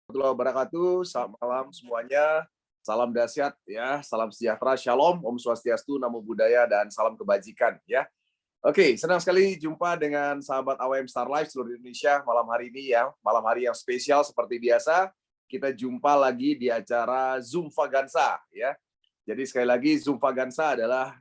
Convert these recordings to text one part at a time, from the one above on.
Warahmatullahi wabarakatuh. Selamat malam semuanya. Salam dahsyat ya, salam sejahtera, shalom, Om Swastiastu, Namo Buddhaya, dan salam kebajikan ya. Oke, senang sekali jumpa dengan sahabat AWM Star Life seluruh Indonesia malam hari ini ya, malam hari yang spesial seperti biasa. Kita jumpa lagi di acara Zoom Vaganza ya. Jadi sekali lagi Zoom Vaganza adalah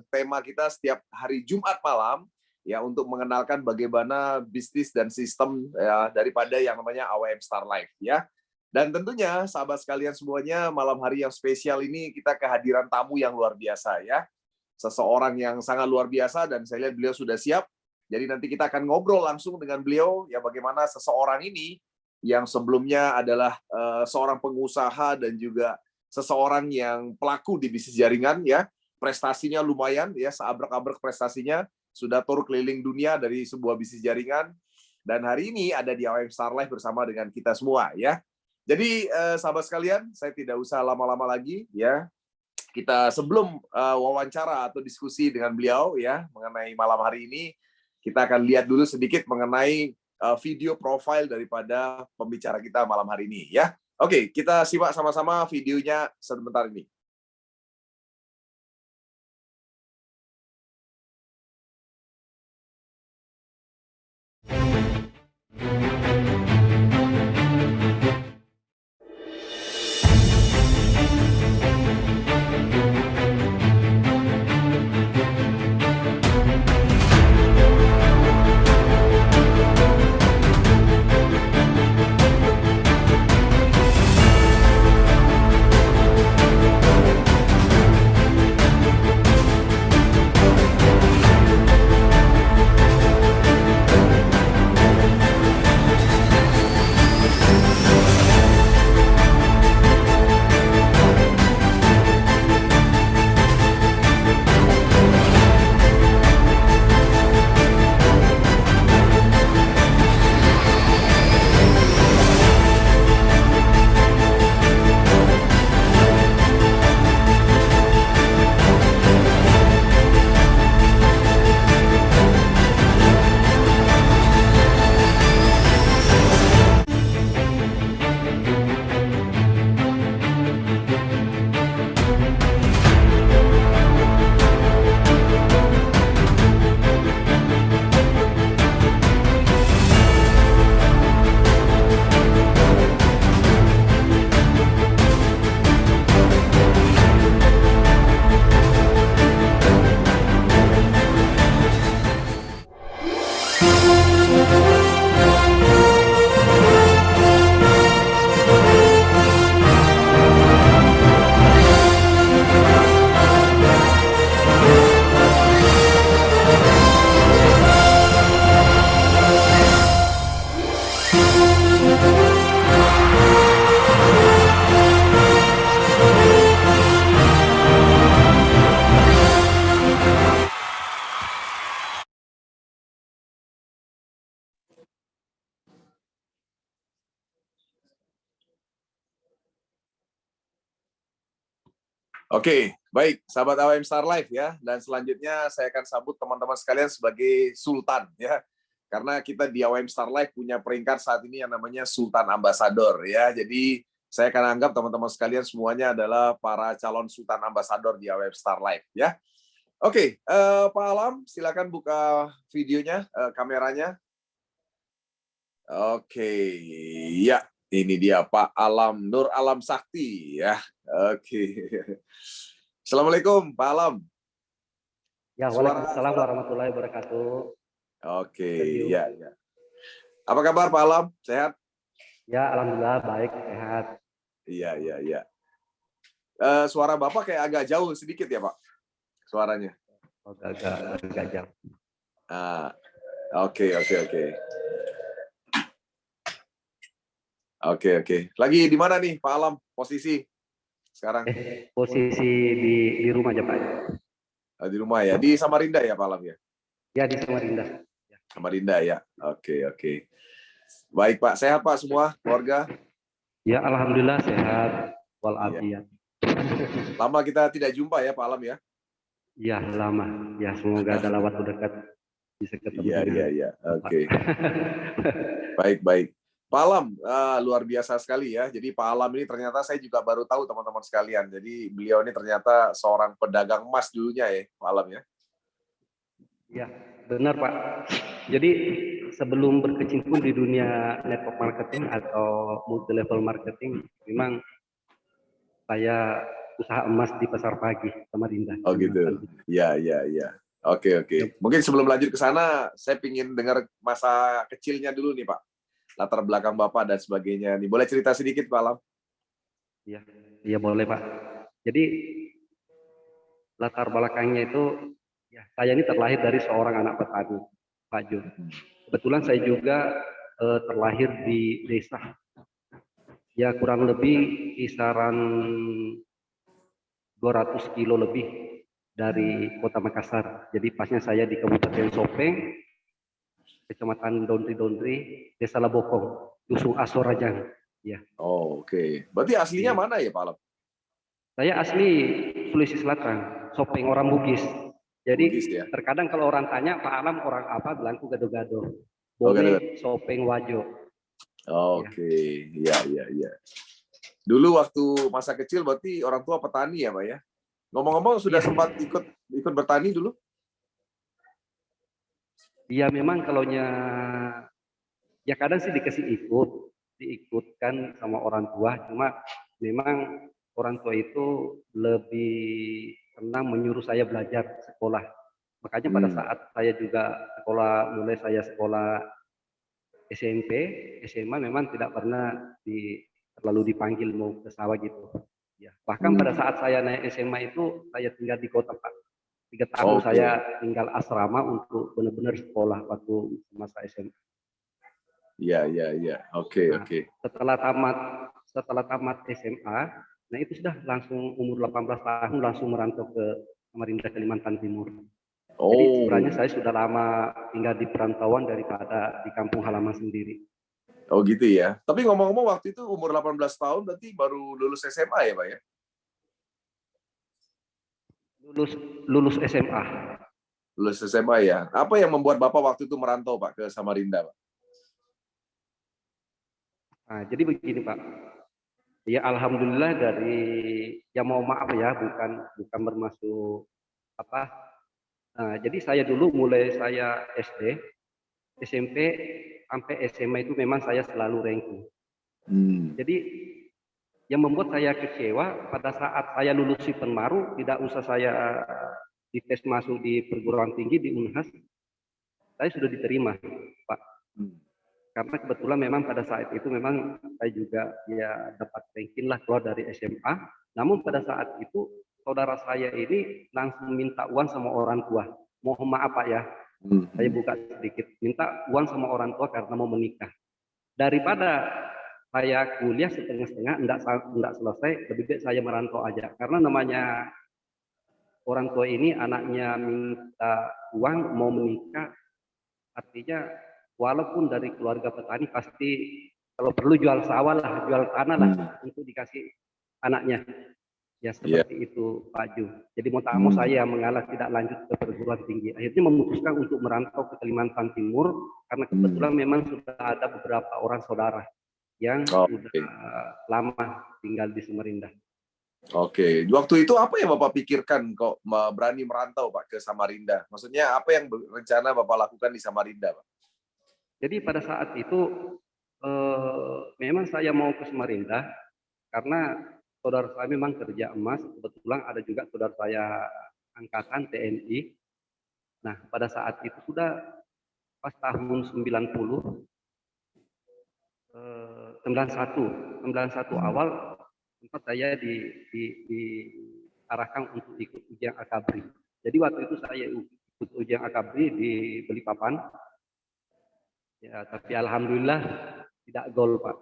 tema kita setiap hari Jumat malam ya untuk mengenalkan bagaimana bisnis dan sistem ya, daripada yang namanya AWM Star Life ya. Dan tentunya sahabat sekalian semuanya, malam hari yang spesial ini kita kehadiran tamu yang luar biasa ya. Seseorang yang sangat luar biasa dan saya lihat beliau sudah siap. Jadi nanti kita akan ngobrol langsung dengan beliau ya bagaimana seseorang ini yang sebelumnya adalah seorang pengusaha dan juga seseorang yang pelaku di bisnis jaringan ya. Prestasinya lumayan ya, seabrek-abrek prestasinya, sudah tur keliling dunia dari sebuah bisnis jaringan. Dan hari ini ada di AWM Star Life bersama dengan kita semua ya. Jadi sahabat sekalian, saya tidak usah lama-lama lagi ya. Kita sebelum wawancara atau diskusi dengan beliau ya mengenai malam hari ini, kita akan lihat dulu sedikit mengenai video profile daripada pembicara kita malam hari ini ya. Oke, kita simak sama-sama videonya sebentar ini. Oke, baik, sahabat AWM Star Life ya. Dan selanjutnya saya akan sambut teman-teman sekalian sebagai Sultan ya. Karena kita di AWM Star Life punya peringkat saat ini yang namanya Sultan Ambassador ya. Jadi saya akan anggap teman-teman sekalian semuanya adalah para calon Sultan Ambassador di AWM Star Life ya. Oke, Pak Alam, silakan buka videonya, kameranya. Oke, ya. Ini dia Pak Alam, Nur Alam Sakti ya. Oke. Assalamualaikum Pak Alam. Ya, waalaikumsalam warahmatullahi wabarakatuh. Oke, ya. Apa kabar Pak Alam? Sehat? Ya, alhamdulillah baik, sehat. Iya. Suara Bapak kayak agak jauh sedikit ya Pak? Suaranya. Oh, agak jauh. Oke. Oke. Lagi di mana nih Pak Alam posisi sekarang? Posisi di rumah aja Pak. Di rumah ya, di Samarinda ya Pak Alam ya? Ya, di Samarinda. Samarinda ya, oke. Baik Pak, sehat Pak semua, keluarga? Ya, alhamdulillah sehat walafiat. Lama kita tidak jumpa ya Pak Alam ya? Ya, lama. Ya, semoga dalam waktu dekat bisa ketemu. Iya, oke. Baik. Pak Alam, luar biasa sekali ya. Jadi Pak Alam ini ternyata saya juga baru tahu teman-teman sekalian. Jadi beliau ini ternyata seorang pedagang emas dulunya ya, Pak Alam ya. Ya, benar Pak. Jadi sebelum berkecimpung di dunia network marketing atau multi level marketing, memang saya usaha emas di pasar pagi Samarinda. Oh gitu. Ya, ya, ya. Oke, oke. Mungkin sebelum lanjut ke sana, saya ingin dengar masa kecilnya dulu nih Pak. Latar belakang Bapak dan sebagainya. Nih, boleh cerita sedikit Pak Alam? Iya, iya boleh Pak. Jadi latar belakangnya itu, ya, saya ini terlahir dari seorang anak petani, Pak Jo. Kebetulan saya juga terlahir di desa, ya kurang lebih kisaran 200 kilo lebih dari kota Makassar. Jadi pasnya saya di Kabupaten Sopeng, Kecamatan Dondri-Dondri, Desa Labokong, Dusun Asorajang. Ya. Oh, oke. Berarti aslinya mana ya Pak Alam? Saya asli Sulawesi Selatan, Sopeng orang Bugis. Jadi Bugis ya. terkadang kalau orang tanya Pak Alam orang apa, bilangku gado-gado. Oh, Bone Sopeng Wajo. Oke, ya, ya, ya. Dulu waktu masa kecil berarti orang tua petani ya Pak ya? Ngomong-ngomong sudah sempat ikut bertani dulu? Iya memang kalaunya ya kadang sih dikasih diikutkan sama orang tua, cuma memang orang tua itu lebih senang menyuruh saya belajar sekolah. Makanya pada saat saya juga mulai saya sekolah SMP, SMA memang tidak pernah terlalu dipanggil mau ke sawah gitu. Ya, bahkan pada saat saya naik SMA itu saya tinggal di kota Pak. 3 tahun saya tinggal asrama untuk benar-benar sekolah waktu masa SMA. Iya, iya, iya. Oke, Nah, oke. Setelah tamat SMA, nah itu sudah langsung umur 18 tahun langsung merantau ke Samarinda, Kalimantan Timur. Jadi sebenarnya saya sudah lama tinggal di perantauan daripada di kampung halaman sendiri. Oh gitu ya. Tapi ngomong-ngomong waktu itu umur 18 tahun berarti baru lulus SMA ya Pak ya? Lulus SMA. Lulus SMA ya. Apa yang membuat Bapak waktu itu merantau Pak ke Samarinda Pak? Nah, jadi begini Pak. Ya alhamdulillah ya mau maaf ya bukan bermaksud apa. Nah, jadi saya dulu mulai saya SD, SMP sampai SMA itu memang saya selalu ranking. Jadi yang membuat saya kecewa pada saat saya lulus si Penmaru, tidak usah saya dites masuk di perguruan tinggi di Unhas, saya sudah diterima, Pak. Karena kebetulan memang pada saat itu memang saya juga ya dapat ranking lah keluar dari SMA. Namun pada saat itu saudara saya ini langsung minta uang sama orang tua. Mohon maaf Pak ya, saya buka sedikit. Minta uang sama orang tua karena mau menikah. Daripada saya kuliah setengah-setengah, enggak selesai, lebih baik saya merantau aja. Karena namanya orang tua ini anaknya minta uang mau menikah, artinya walaupun dari keluarga petani pasti kalau perlu jual sawah lah, jual tanah lah untuk dikasih anaknya. Ya seperti itu Pak Ju. Jadi mau tak mau saya mengalah tidak lanjut ke perguruan tinggi. Akhirnya memutuskan untuk merantau ke Kalimantan Timur karena kebetulan memang sudah ada beberapa orang saudara yang sudah lama tinggal di Samarinda. Oke, waktu itu apa yang Bapak pikirkan kok berani merantau Pak ke Samarinda? Maksudnya apa yang rencana Bapak lakukan di Samarinda Pak? Jadi pada saat itu memang saya mau ke Samarinda karena saudara saya memang kerja emas, kebetulan ada juga saudara saya angkatan TNI. Nah, pada saat itu sudah pas tahun 91 awal sempat saya diarahkan untuk ikut ujian akabri. Jadi waktu itu saya ikut ujian akabri di Balikpapan. Ya, tapi alhamdulillah tidak gol, Pak.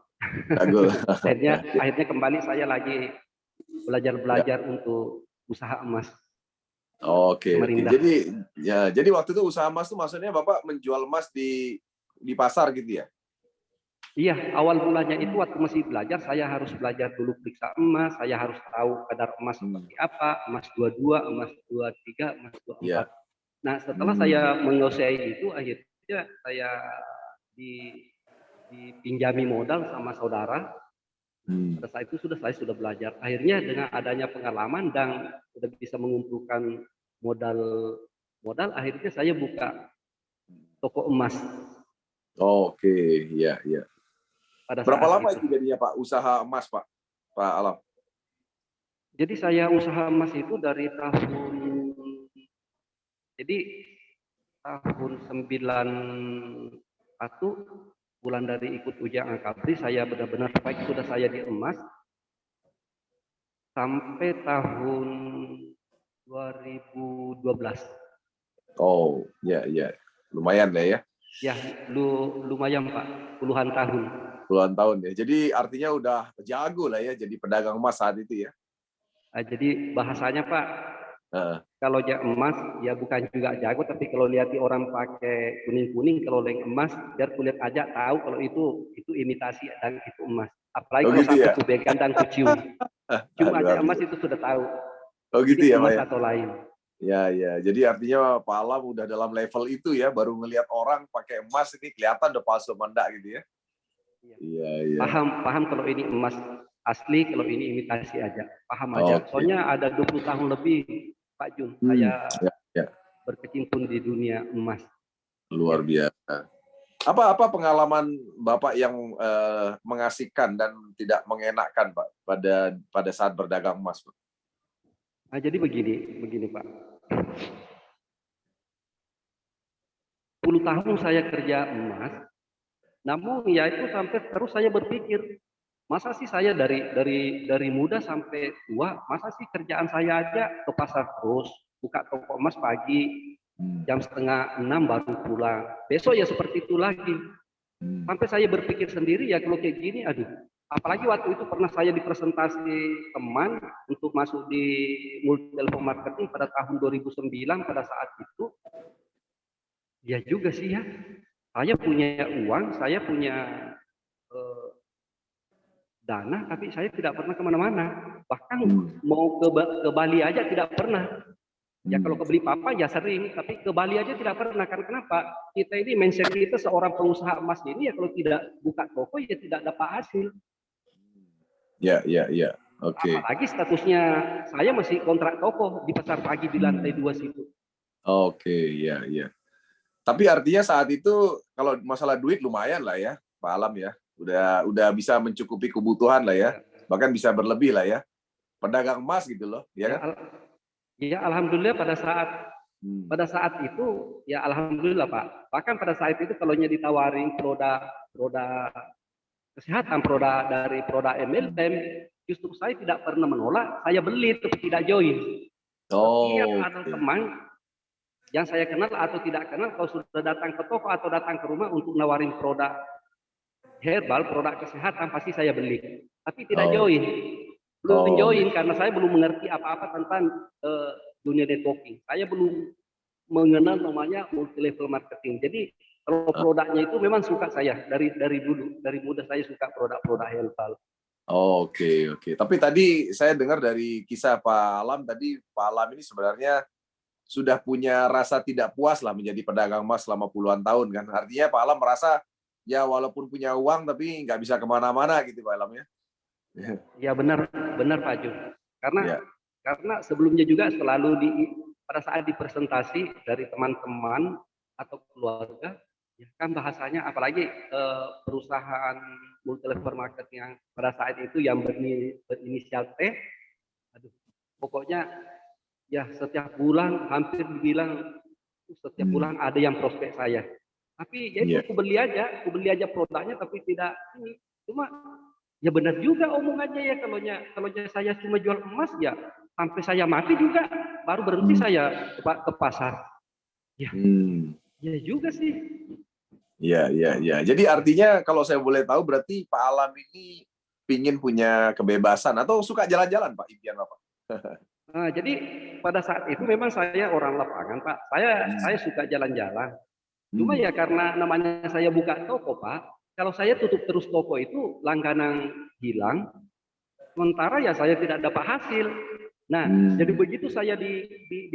akhirnya kembali saya lagi belajar untuk usaha emas. Oke. Jadi waktu itu usaha emas itu maksudnya Bapak menjual emas di pasar gitu ya? Iya, awal mulanya itu waktu masih belajar, saya harus belajar dulu periksa emas, saya harus tahu kadar emas seperti apa, emas 22, emas 23, emas 24. Nah, setelah saya menguasai itu, akhirnya saya dipinjami modal sama saudara. Pada saat itu saya sudah belajar. Akhirnya dengan adanya pengalaman dan sudah bisa mengumpulkan modal, akhirnya saya buka toko emas Oke, ya, ya. pada Berapa saat lama itu. itu jadinya Pak usaha emas Pak? Pak Alam? Jadi saya usaha emas itu dari jadi tahun 91 bulan dari ikut ujian Angkabri saya benar-benar baik sudah saya di emas sampai tahun 2012. Oh, ya, ya. Lumayan lah ya. Ya, lumayan Pak, puluhan tahun. Puluhan tahun ya. Jadi artinya udah jago lah ya jadi pedagang emas saat itu ya. Jadi bahasanya Pak, Heeh. kalau dia emas ya bukan juga jago, tapi kalau lihat di orang pakai kuning-kuning kalau leng emas biar kulit aja tahu kalau itu imitasi dan itu emas. Apalagi Oh kalau gitu sampai ya. kubekan dan kucium aja Luar emas biasa. itu sudah tahu Oh gitu ini ya Pak emas ya. atau lain. Ya, ya. Jadi artinya Pak Alam udah dalam level itu ya, baru ngelihat orang pakai emas ini kelihatan udah palsu manda gitu ya. Iya, iya. Paham kalau ini emas asli, kalau ini imitasi aja. Paham aja. Oke. Soalnya ada 20 tahun lebih Pak Jun, saya Ya, ya. berkecimpung di dunia emas. Luar Ya. biasa. Apa pengalaman Bapak yang mengasihkan dan tidak mengenakan Pak pada saat berdagang emas Pak? Nah, jadi begini Pak. 10 tahun saya kerja emas, namun ya itu sampai terus saya berpikir, masa sih saya dari muda sampai tua, masa sih kerjaan saya aja ke pasar terus, buka toko emas pagi, jam 5:30 baru pulang. Besok ya seperti itu lagi. Sampai saya berpikir sendiri ya kalau kayak gini, aduh. Apalagi waktu itu pernah saya dipresentasi teman untuk masuk di multi level marketing pada tahun 2009 pada saat itu. Ya juga sih ya. Saya punya uang, saya punya dana, tapi saya tidak pernah kemana-mana. Bahkan mau ke Bali aja tidak pernah. Ya kalau ke beli papa ya sering, tapi ke Bali aja tidak pernah. Karena kenapa? Kita ini mindset kita seorang pengusaha emas ini ya kalau tidak buka toko ya tidak dapat hasil. Ya, ya, ya. Oke. Apalagi statusnya saya masih kontrak toko di pasar pagi di lantai 2 situ. Oke, ya, ya. Tapi artinya saat itu kalau masalah duit lumayan lah ya, Pak Alam ya. Udah bisa mencukupi kebutuhan lah ya. Bahkan bisa berlebih lah ya. Pedagang emas gitu loh, ya kan? Ya alhamdulillah pada saat itu ya alhamdulillah Pak. Bahkan pada saat itu kalau ditawarin produk kesehatan, produk MLM, justru saya tidak pernah menolak, saya beli tapi tidak join. Setiap ada teman yang saya kenal atau tidak kenal, kalau sudah datang ke toko atau datang ke rumah untuk nawarin produk herbal, produk kesehatan, pasti saya beli. Tapi tidak join. Belum join karena saya belum mengerti apa-apa tentang dunia networking. Saya belum mengenal namanya multi level marketing. Jadi kalau produknya itu memang suka saya dari dulu, dari muda saya suka produk-produk herbal. Oke, oke. Tapi tadi saya dengar dari kisah Pak Alam tadi, Pak Alam ini sebenarnya sudah punya rasa tidak puas lah menjadi pedagang emas selama puluhan tahun kan. Artinya Pak Alam merasa ya walaupun punya uang tapi nggak bisa kemana-mana gitu Pak Alam ya. Ya benar Pak Jun. Karena sebelumnya juga selalu pada saat dipresentasi dari teman-teman atau keluarga, ya kan bahasanya apalagi perusahaan multi level marketing yang pada saat itu yang berinisial T, aduh, pokoknya ya setiap bulan hampir dibilang setiap bulan ada yang prospek saya. Tapi ya itu aku beli aja produknya tapi tidak ini. Cuma ya benar juga omongannya ya kalau saya cuma jual emas ya sampai saya mati juga baru berhenti saya ke pasar. Ya, ya juga sih. Iya, iya, iya. Jadi artinya kalau saya boleh tahu berarti Pak Alam ini pingin punya kebebasan atau suka jalan-jalan Pak, impian Bapak? Nah, jadi pada saat itu memang saya orang lapangan Pak. Saya suka jalan-jalan. Cuma ya karena namanya saya buka toko Pak. Kalau saya tutup terus toko itu langganan hilang. Sementara ya saya tidak dapat hasil. Nah, jadi begitu saya di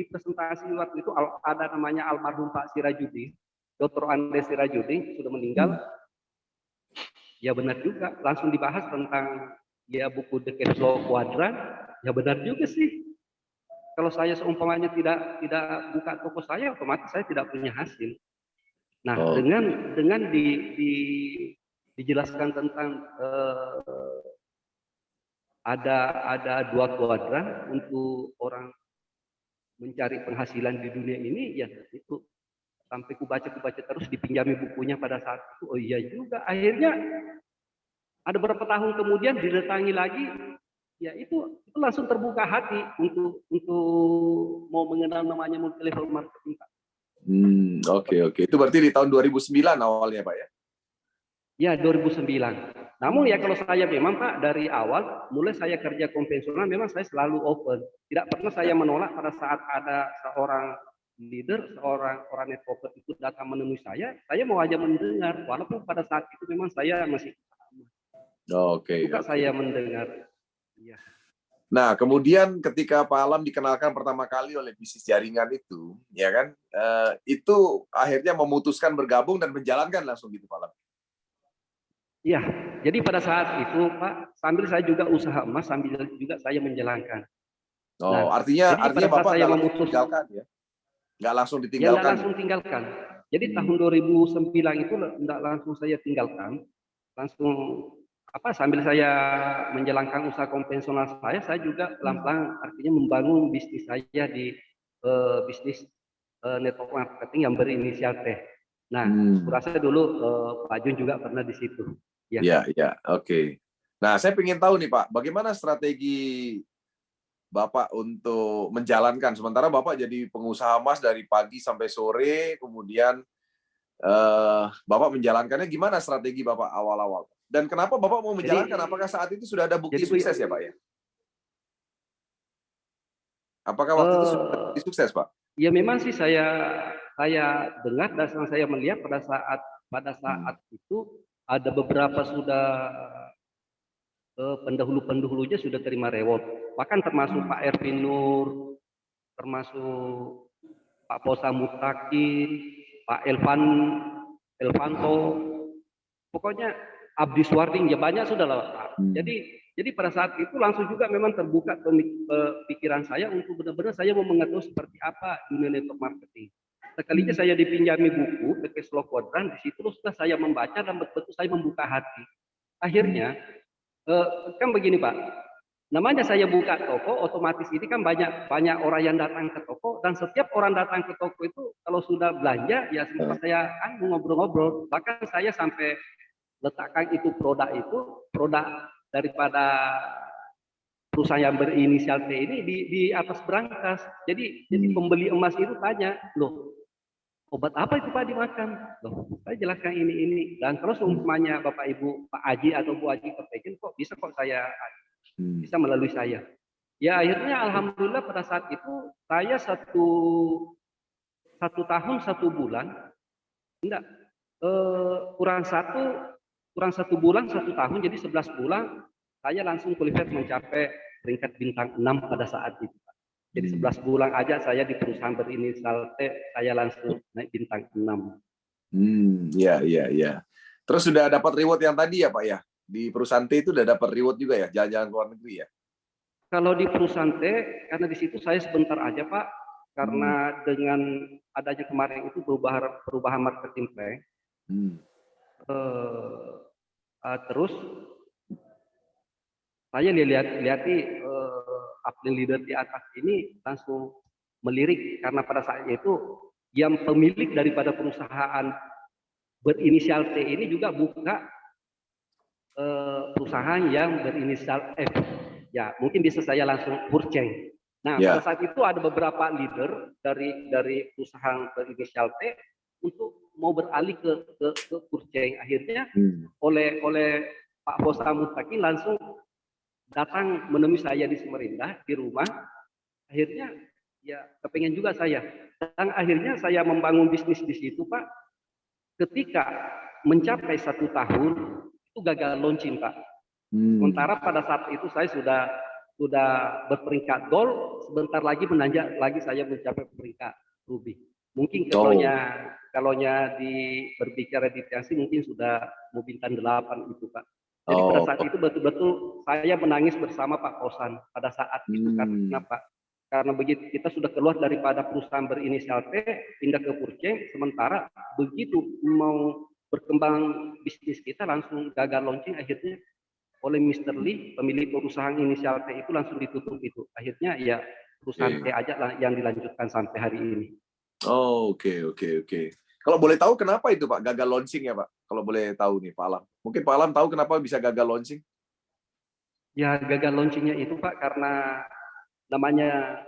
presentasi waktu itu ada namanya almarhum Pak Sirajudin, Dr. Andes Sirajudin sudah meninggal. Ya benar juga, langsung dibahas tentang ya buku The Cash Flow Quadrant. Ya benar juga sih. Kalau saya seumpamanya tidak buka toko saya, otomatis saya tidak punya hasil. Nah, Oh, dengan dijelaskan tentang ada dua kuadran untuk orang mencari penghasilan di dunia ini, ya itu sampai kubaca terus, dipinjami bukunya pada saat itu. Oh iya juga, akhirnya ada beberapa tahun kemudian didatangi lagi, ya itu langsung terbuka hati untuk mau mengenal namanya multi level marketing, Pak. oke, oke. Itu berarti di tahun 2009 awalnya, Pak ya? Ya 2009. Namun ya kalau saya memang Pak dari awal mulai saya kerja konvensional memang saya selalu open. Tidak pernah saya menolak pada saat ada seorang leader, seorang orang networker itu datang menemui saya mau aja mendengar walaupun pada saat itu memang saya masih Oke, suka oke. saya mendengar. Ya. Nah, kemudian ketika Pak Alam dikenalkan pertama kali oleh bisnis jaringan itu, ya kan, itu akhirnya memutuskan bergabung dan menjalankan langsung gitu, Pak Alam. Iya, jadi pada saat itu Pak, sambil saya juga usaha emas, sambil juga saya menjalankan. Oh, Nah, artinya jadi pada artinya saat Bapak saya nggak langsung memutus, tinggalkan ya? Nggak langsung ya enggak ditinggalkan ya? langsung tinggalkan. Jadi Hmm. tahun 2009 itu enggak langsung saya tinggalkan, langsung sambil saya menjalankan usaha konvensional saya juga pelan-pelan artinya membangun bisnis saya di bisnis network marketing yang berinisial T. Nah, Hmm. kurasa dulu Pak Jun juga pernah di situ. Ya. Ya, ya, oke. Nah, saya ingin tahu nih Pak, bagaimana strategi Bapak untuk menjalankan, sementara Bapak jadi pengusaha emas dari pagi sampai sore, kemudian Bapak menjalankannya gimana strategi Bapak awal-awal? Dan kenapa Bapak mau Jadi menjalankan? Apakah saat itu sudah ada bukti jadi sukses ya Pak ya? Apakah waktu itu sudah ada bukti eh, sukses Pak? ya memang sih saya dengar dan saya melihat pada Hmm. saat itu ada beberapa sudah pendahulu-pendahulunya sudah terima reward. Bahkan termasuk Hmm. Pak Ervin Nur, termasuk Pak Posa Mutakin, Pak Elvanto, pokoknya Abdi Swarting ya banyak sudah lah Pak. Hmm. Jadi pada saat itu langsung juga memang terbuka pikiran saya untuk benar-benar saya mau mengetahui seperti apa dunia network marketing. Sekalinya Hmm. saya dipinjami buku The Cash Flow Quadrant, di situ sudah saya membaca dan betul-betul saya membuka hati. Hmm. Akhirnya kan begini Pak, namanya saya buka toko, otomatis ini kan banyak orang yang datang ke toko dan setiap orang datang ke toko itu kalau sudah belanja ya sempat saya ngobrol-ngobrol. Bahkan saya sampai letakkan produk daripada perusahaan yang berinisial T ini di atas berangkas. Jadi Hmm. pembeli emas itu tanya, loh obat apa itu Pak dimakan? Loh, saya jelaskan ini. Dan terus Hmm. umpamanya Bapak Ibu Pak Aji atau Bu Aji kepengen kok bisa saya Hmm. bisa melalui saya. Ya akhirnya alhamdulillah pada saat itu saya satu tahun 1 bulan, enggak kurang satu bulan 1 tahun, jadi 11 bulan saya langsung qualified mencapai peringkat bintang 6 pada saat itu. Jadi Hmm. 11 bulan aja saya di perusahaan berinisial T, saya langsung naik bintang 6. Ya, ya, ya. Terus sudah dapat reward yang tadi ya Pak ya? Di perusahaan T itu udah dapat reward juga ya, jalan-jalan ke luar negeri ya? Kalau di perusahaan T, karena di situ saya sebentar aja Pak, Hmm. karena dengan adanya kemarin itu perubahan marketing plan, Hmm. terus saya lihati upline leader di atas ini langsung melirik karena pada saat itu yang pemilik daripada perusahaan berinisial T ini juga buka perusahaan yang berinisial F. Ya, mungkin bisa saya langsung purchase. Nah, pada Ya. saat itu ada beberapa leader dari perusahaan berinisial T untuk mau beralih ke purchase. Akhirnya Hmm. oleh Pak Bosa Mustaki langsung datang menemui saya di Samarinda di rumah. Akhirnya ya kepengen juga saya. Dan akhirnya saya membangun bisnis di situ Pak. Ketika mencapai 1 tahun itu gagal launching Pak. Hmm. Sementara pada saat itu saya sudah berperingkat gold, sebentar lagi menanjak lagi saya mencapai peringkat ruby. Mungkin Oh, kalaunya berbicara di Tiansi mungkin sudah mau bintang 8 itu Pak. Jadi pada oh, saat itu betul-betul saya menangis bersama Pak Kosan pada saat itu karena hmm, Pak, karena begitu kita sudah keluar daripada perusahaan berinisial T pindah ke Purceng, sementara begitu mau berkembang bisnis kita langsung gagal launching akhirnya oleh Mr. Lee, pemilik perusahaan inisial T itu langsung ditutup itu. Akhirnya ya perusahaan T oke. aja lah yang dilanjutkan sampai hari ini. Oh, oke, oke, oke. Kalau boleh tahu kenapa itu Pak gagal launching ya Pak? Kalau boleh tahu nih Pak Alam. Mungkin Pak Alam tahu kenapa bisa gagal launching? Ya gagal launchingnya itu Pak karena namanya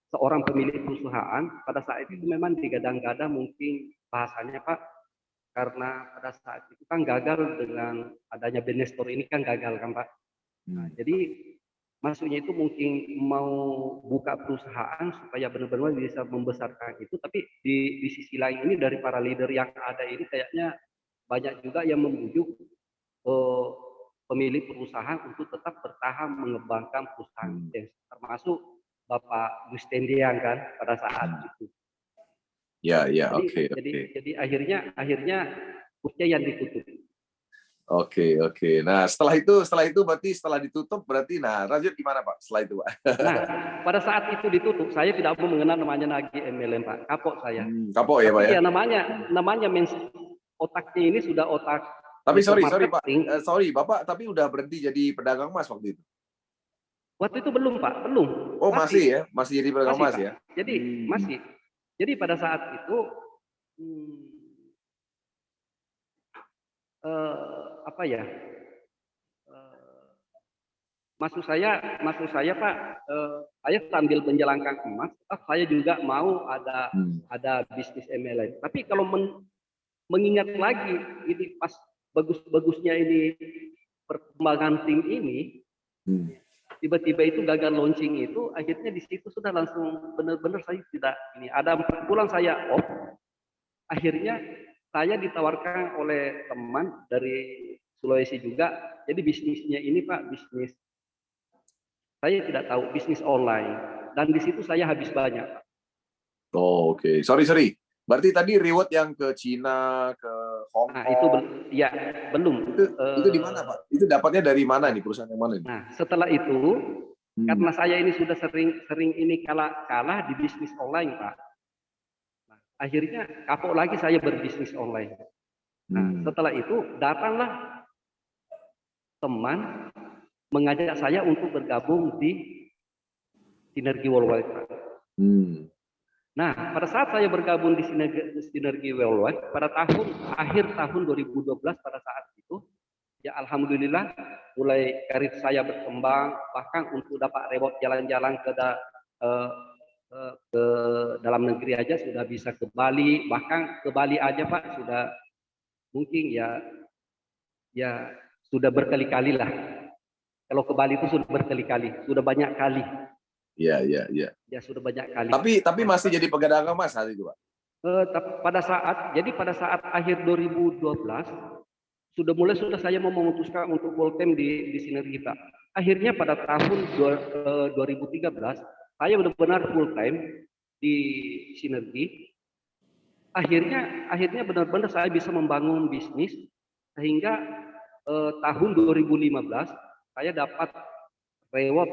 seorang pemilik perusahaan pada saat itu memang digadang-gadang mungkin bahasanya Pak karena pada saat itu kan gagal dengan adanya Benestor ini kan gagal kan Pak. Nah, Hmm. jadi maksudnya itu mungkin mau buka perusahaan supaya benar-benar bisa membesarkan itu, tapi di sisi lain ini dari para leader yang ada ini kayaknya banyak juga yang membujuk eh, pemilik perusahaan untuk tetap bertahan mengembangkan perusahaan Hmm. termasuk Bapak Gustendian kan pada saat Hmm. itu. Ya, ya, Jadi oke, jadi oke. jadi akhirnya kursia yang ditutup. Oke, oke. Nah, setelah itu berarti setelah ditutup berarti nah, lanjut gimana Pak setelah itu Pak? Nah, pada saat itu ditutup, saya tidak mau mengenal namanya lagi MLM Pak, kapok saya. Kapok ya Pak Tapi ya. ya namanya otaknya ini sudah otak Tapi network sorry Pak. marketing. Sorry Bapak tapi udah berhenti jadi pedagang emas waktu itu. Waktu itu belum Pak, belum, Oh, masih masih, ya, masih jadi pedagang masih emas Pak. ya. Jadi Hmm. masih. Jadi pada saat itu hmm, apa ya? eh, maksud saya Pak, saya sambil menjalankan emas, saya juga mau Hmm. ada bisnis MLM. Tapi kalau mengingat lagi ini pas bagus-bagusnya ini perkembangan tim ini, Hmm. tiba-tiba itu gagal launching itu, akhirnya di situ sudah langsung benar-benar saya tidak ini ada 4 bulan saya off. Akhirnya saya ditawarkan oleh teman dari Sulawesi juga, jadi bisnisnya ini Pak, bisnis saya tidak tahu bisnis online dan di situ saya habis banyak. Oh, oke. Sorry, sorry. Berarti tadi reward yang ke Cina, ke Hong Nah itu Kong, ya belum. itu di mana Pak? Itu dapatnya dari mana Nah, nih, perusahaan yang mana nih? nah setelah itu Hmm. karena saya ini sudah sering ini kalah di bisnis online Pak. Nah, akhirnya kapok lagi saya berbisnis online. Nah Hmm. setelah itu datanglah teman mengajak saya untuk bergabung di Sinergi Worldwide Pak. Hmm. Nah, pada saat saya bergabung di Sinergi Worldwide pada akhir tahun 2012 pada saat itu, ya alhamdulillah mulai karir saya berkembang, bahkan untuk dapat reward jalan-jalan eh, ke dalam negeri aja sudah bisa ke Bali, bahkan ke Bali aja Pak sudah mungkin ya sudah berkali-kali lah. Kalau ke Bali itu sudah berkali-kali, sudah banyak kali, Iya, iya, iya. ya sudah banyak kali. Tapi masih jadi pedagang emas saat itu, Pak? Pada saat akhir 2012 sudah saya mau memutuskan untuk full time di Sinergi Pak. Akhirnya pada tahun 2013 saya benar-benar full time di Sinergi. Akhirnya benar-benar saya bisa membangun bisnis sehingga tahun 2015 saya dapat reward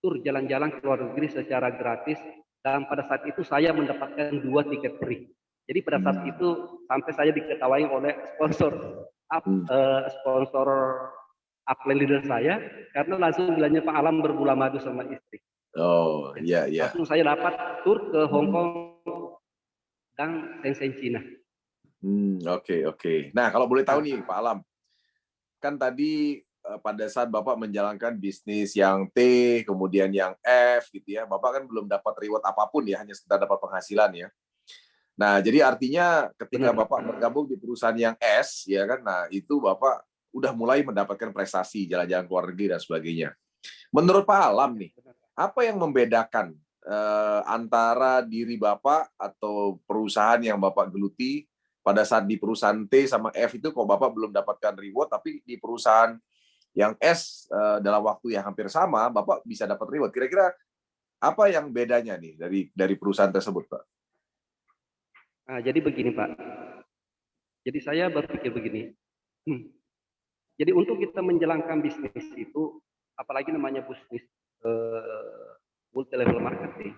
tur jalan-jalan ke luar negeri secara gratis dan pada saat itu saya mendapatkan 2 tiket free. Jadi pada saat Hmm. itu sampai saya diketahui oleh Hmm. sponsor upline leader saya karena langsung bilangnya Pak Alam berbulan madu sama istri. Oh, Ya. iya, iya. Langsung saya dapat tur ke Hong Hmm. Kong dan Shenzhen Cina. Oke, oke. Nah, kalau boleh tahu nih, Nah, Pak Alam, kan tadi pada saat Bapak menjalankan bisnis yang T, kemudian yang F gitu ya, Bapak kan belum dapat reward apapun ya, hanya sekedar dapat penghasilan ya. Nah, jadi artinya ketika benar. Bapak bergabung di perusahaan yang S, ya kan, nah itu Bapak udah mulai mendapatkan prestasi, jalan-jalan ke luar negeri dan sebagainya. Menurut Pak Alam nih, apa yang membedakan antara diri Bapak atau perusahaan yang Bapak geluti pada saat di perusahaan T sama F itu kok Bapak belum dapatkan reward, tapi di perusahaan yang S dalam waktu yang hampir sama Bapak bisa dapat reward. Kira-kira apa yang bedanya nih dari perusahaan tersebut, Pak? Nah, jadi begini Pak. Jadi saya berpikir begini. Jadi untuk kita menjalankan bisnis itu, apalagi namanya bisnis multi level marketing.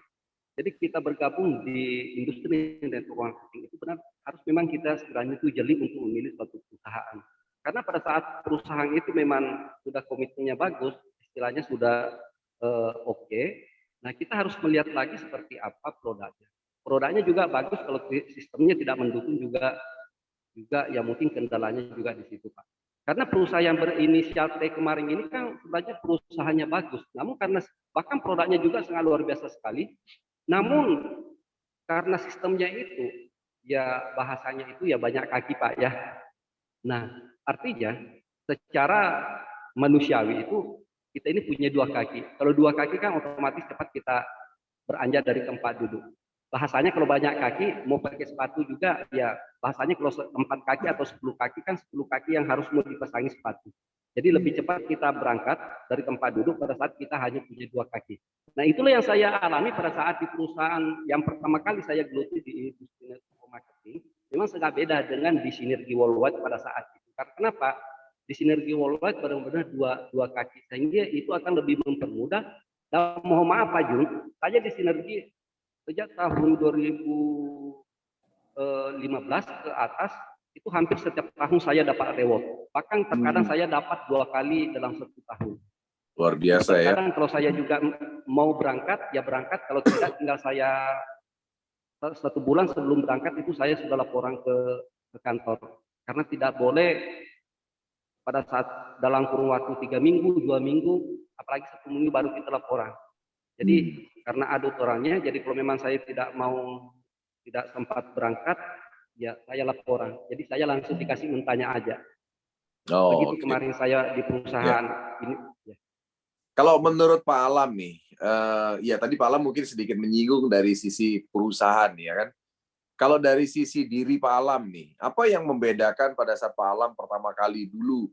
Jadi kita bergabung di industri network marketing itu benar harus memang kita sebenarnya itu jeli untuk memilih suatu perusahaan. Karena pada saat perusahaan itu memang sudah komitmennya bagus, istilahnya sudah oke. Nah kita harus melihat lagi seperti apa produknya. Produknya juga bagus kalau sistemnya tidak mendukung juga ya mungkin kendalanya juga di situ Pak. Karena perusahaan yang berinisial T kemarin ini kan sebenarnya perusahaannya bagus, namun karena bahkan produknya juga sangat luar biasa sekali, namun karena sistemnya itu ya bahasanya itu ya banyak kaki Pak ya. Nah artinya secara manusiawi itu kita ini punya dua kaki. Kalau dua kaki kan otomatis cepat kita beranjak dari tempat duduk. Bahasanya kalau banyak kaki mau pakai sepatu juga ya bahasanya kalau 4 kaki atau 10 kaki kan 10 kaki yang harus mau dipasangi sepatu. Jadi lebih cepat kita berangkat dari tempat duduk pada saat kita hanya punya dua kaki. Nah itulah yang saya alami pada saat di perusahaan yang pertama kali saya geluti di industri network marketing. Memang sangat beda dengan di Sinergi Worldwide pada saat itu. Karena kenapa? Di Sinergi Worldwide benar-benar dua kaki sehingga itu akan lebih mempermudah. Dan mohon maaf Pak Jun, saya di Sinergi sejak tahun 2015 ke atas itu hampir setiap tahun saya dapat reward. Bahkan terkadang saya dapat 2 kali dalam 1 tahun. Luar Jadi biasa ya. terkadang kalau saya juga mau berangkat, ya berangkat. Kalau tidak tinggal saya 1 bulan sebelum berangkat itu saya sudah laporan ke kantor. Karena tidak boleh pada saat dalam kurun waktu 3 minggu, 2 minggu, apalagi 1 minggu baru kita laporan. Jadi karena ada aturannya, jadi kalau memang saya tidak sempat berangkat, ya saya laporan. Jadi saya langsung dikasih mentanya aja. Oh, Begitu oke. kemarin saya di Ya. perusahaan ini. Ya. Kalau menurut Pak Alam nih, ya tadi Pak Alam mungkin sedikit menyinggung dari sisi perusahaan ya kan. Kalau dari sisi diri Pak Alam nih, apa yang membedakan pada saat Pak Alam pertama kali dulu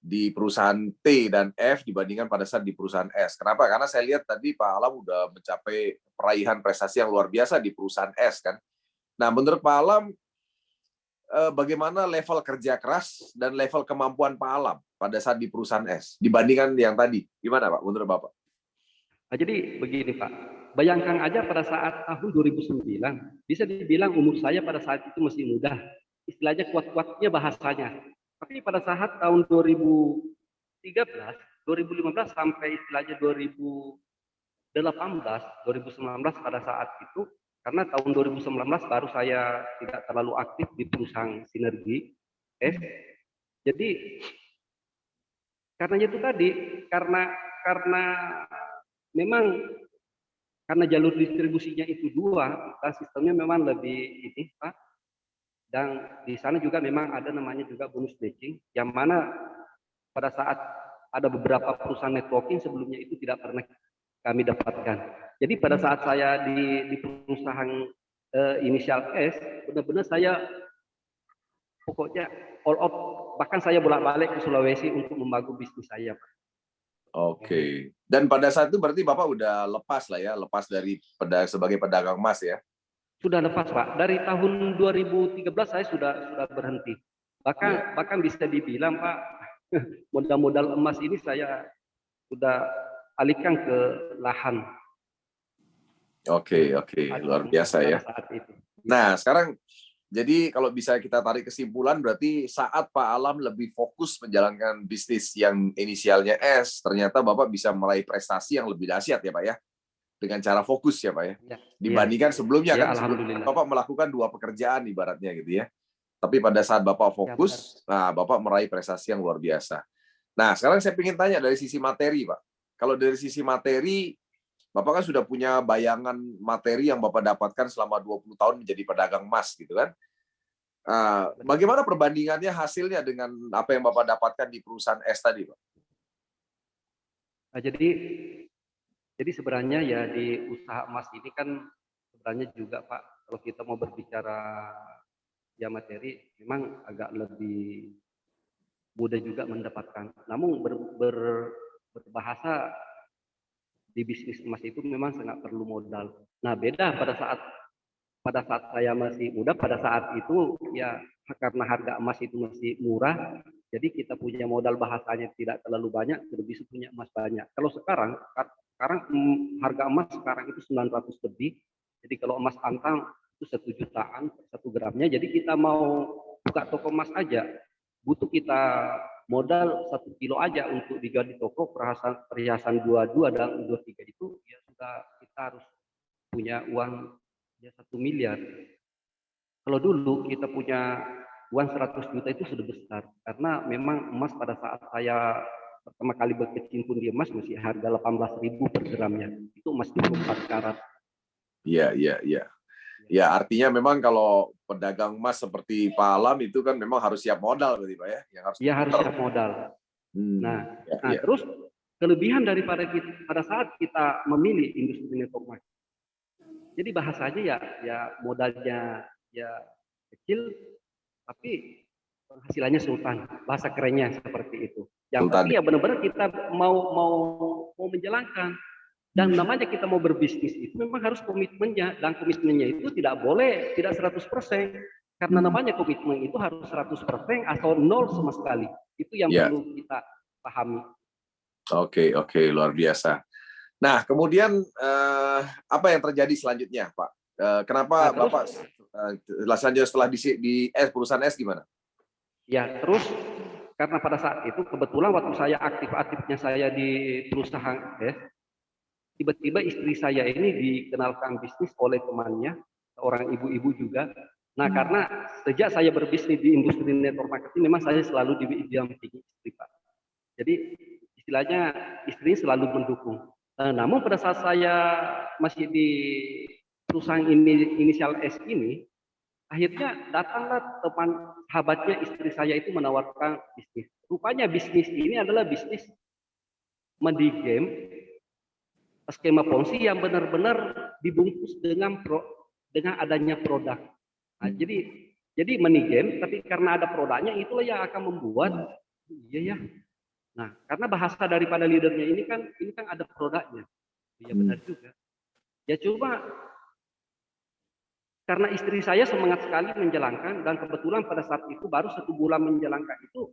di perusahaan T dan F dibandingkan pada saat di perusahaan S? Kenapa? Karena saya lihat tadi Pak Alam udah mencapai peraihan prestasi yang luar biasa di perusahaan S kan. Nah, menurut Pak Alam, bagaimana level kerja keras dan level kemampuan Pak Alam pada saat di perusahaan S dibandingkan yang tadi? Gimana Pak, menurut Bapak? Nah, jadi begini Pak, bayangkan aja pada saat tahun 2009, bisa dibilang umur saya pada saat itu masih muda, istilahnya kuat-kuatnya bahasanya. Tapi pada saat tahun 2013, 2015 sampai istilahnya 2018, 2019 pada saat itu, karena tahun 2019 baru saya tidak terlalu aktif di perusahaan Sinergi S. Jadi karena itu tadi, karena memang karena jalur distribusinya itu dua, dan sistemnya memang lebih ini Pak. Dan di sana juga memang ada namanya juga bonus matching, yang mana pada saat ada beberapa perusahaan networking sebelumnya itu tidak pernah kami dapatkan. Jadi pada saat saya di perusahaan inisial S, benar-benar saya pokoknya all out, bahkan saya bolak-balik ke Sulawesi untuk membangun bisnis saya, Pak. Oke. Dan pada saat itu berarti Bapak udah lepas lah ya, lepas dari sebagai pedagang emas ya? Sudah lepas Pak. Dari tahun 2013 saya sudah berhenti. Bahkan bisa dibilang Pak, modal-modal emas ini saya sudah alihkan ke lahan. Oke, luar biasa ya. Saat itu. Nah, sekarang jadi kalau bisa kita tarik kesimpulan berarti saat Pak Alam lebih fokus menjalankan bisnis yang inisialnya S, ternyata Bapak bisa meraih prestasi yang lebih dahsyat ya Pak ya, dengan cara fokus ya Pak ya. Dibandingkan sebelumnya ya, kan sebelumnya Bapak melakukan 2 pekerjaan ibaratnya gitu ya. Tapi pada saat Bapak fokus, nah Bapak meraih prestasi yang luar biasa. Nah, sekarang saya ingin tanya dari sisi materi Pak. Kalau dari sisi materi, Bapak kan sudah punya bayangan materi yang Bapak dapatkan selama 20 tahun menjadi pedagang emas gitu kan. Bagaimana perbandingannya hasilnya dengan apa yang Bapak dapatkan di perusahaan S tadi, Pak? Nah, jadi sebenarnya ya di usaha emas ini kan sebenarnya juga Pak, kalau kita mau berbicara ya materi, memang agak lebih mudah juga mendapatkan. Namun berbahasa di bisnis emas itu memang sangat perlu modal. Nah, beda pada saat pada saat saya masih muda, pada saat itu ya karena harga emas itu masih murah, jadi kita punya modal bahasanya tidak terlalu banyak, sudah bisa punya emas banyak. Kalau sekarang harga emas sekarang itu 900 lebih, jadi kalau emas antam itu 1 jutaan per 1 gramnya, jadi kita mau buka toko emas aja, butuh kita modal 1 kilo aja untuk dijual di toko perhiasan 22 dan 23 itu ya sudah kita harus punya uang ya 1 miliar. Kalau dulu kita punya uang 100 juta itu sudah besar, karena memang emas pada saat saya pertama kali berkecimpung di emas masih harga 18.000 per gramnya. Itu emas 24 karat. Iya, iya, iya. Ya, artinya memang kalau pedagang emas seperti Pak Alam itu kan memang harus siap modal berarti Pak ya, yang harus Dia harus diputar. siap modal. Nah, Ya, ya. terus kelebihan daripada kita, pada saat kita memilih industri network marketing. Jadi bahasanya ya modalnya ya kecil, tapi penghasilannya sultan. Bahasa kerennya seperti itu. Yang Sultan. tapi ya benar-benar kita mau menjalankan. Dan namanya kita mau berbisnis itu memang harus komitmennya, dan komitmennya itu tidak boleh tidak 100%, karena namanya komitmen itu harus 100% atau nol sama sekali. Itu yang Ya. perlu kita pahami. Oke, oke, luar biasa. Nah, kemudian apa yang terjadi selanjutnya, Pak? Kenapa Nah, terus, Bapak selanjutnya setelah di perusahaan S gimana? ya terus karena pada saat itu kebetulan waktu saya aktif-aktifnya saya di perusahaan tiba-tiba istri saya ini dikenalkan bisnis oleh temannya, seorang ibu-ibu juga. Nah, karena sejak saya berbisnis di industri network marketing, memang saya selalu didampingi istri, Pak. Jadi istilahnya istri selalu mendukung. Namun pada saat saya masih di perusahaan ini, inisial S ini, akhirnya datanglah teman sahabatnya istri saya itu menawarkan bisnis. Rupanya bisnis ini adalah bisnis money game, skema ponzi yang benar-benar dibungkus dengan adanya produk. Nah, jadi money game, tapi karena ada produknya itulah yang akan membuat iya ya. Nah, karena bahasa daripada leadernya ini kan ada produknya. Iya benar juga. Ya cuma karena istri saya semangat sekali menjalankan, dan kebetulan pada saat itu baru 1 bulan menjalankan itu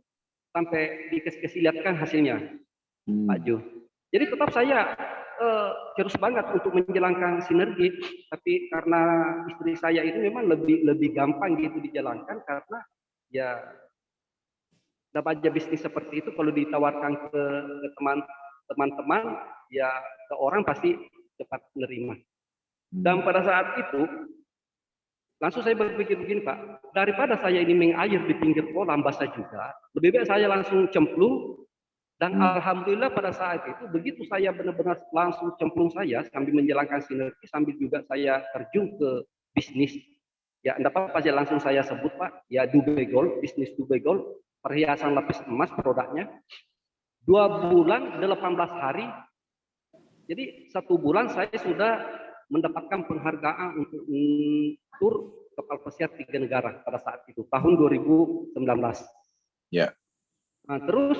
sampai dikasih lihatkan hasilnya, Pak Jo. Jadi tetap saya terus banget untuk menjalankan sinergi, tapi karena istri saya itu memang lebih gampang gitu dijalankan, karena ya dapat aja bisnis seperti itu kalau ditawarkan ke teman-teman ya ke orang pasti cepat menerima. Dan pada saat itu langsung saya berpikir begini, Pak, daripada saya ini mengair di pinggir kolam basah juga, lebih baik saya langsung cemplung. Dan alhamdulillah pada saat itu begitu saya benar-benar langsung cemplung saya sambil menjalankan sinergi, sambil juga saya terjun ke bisnis. Ya, enggak apa-apa saya langsung saya sebut, Pak, ya Dubai Gold, bisnis Dubai Gold, perhiasan lapis emas produknya. 2 bulan 18 hari. Jadi 1 bulan saya sudah mendapatkan penghargaan untuk tur kapal pesiar 3 negara pada saat itu, tahun 2019. Ya. Nah, terus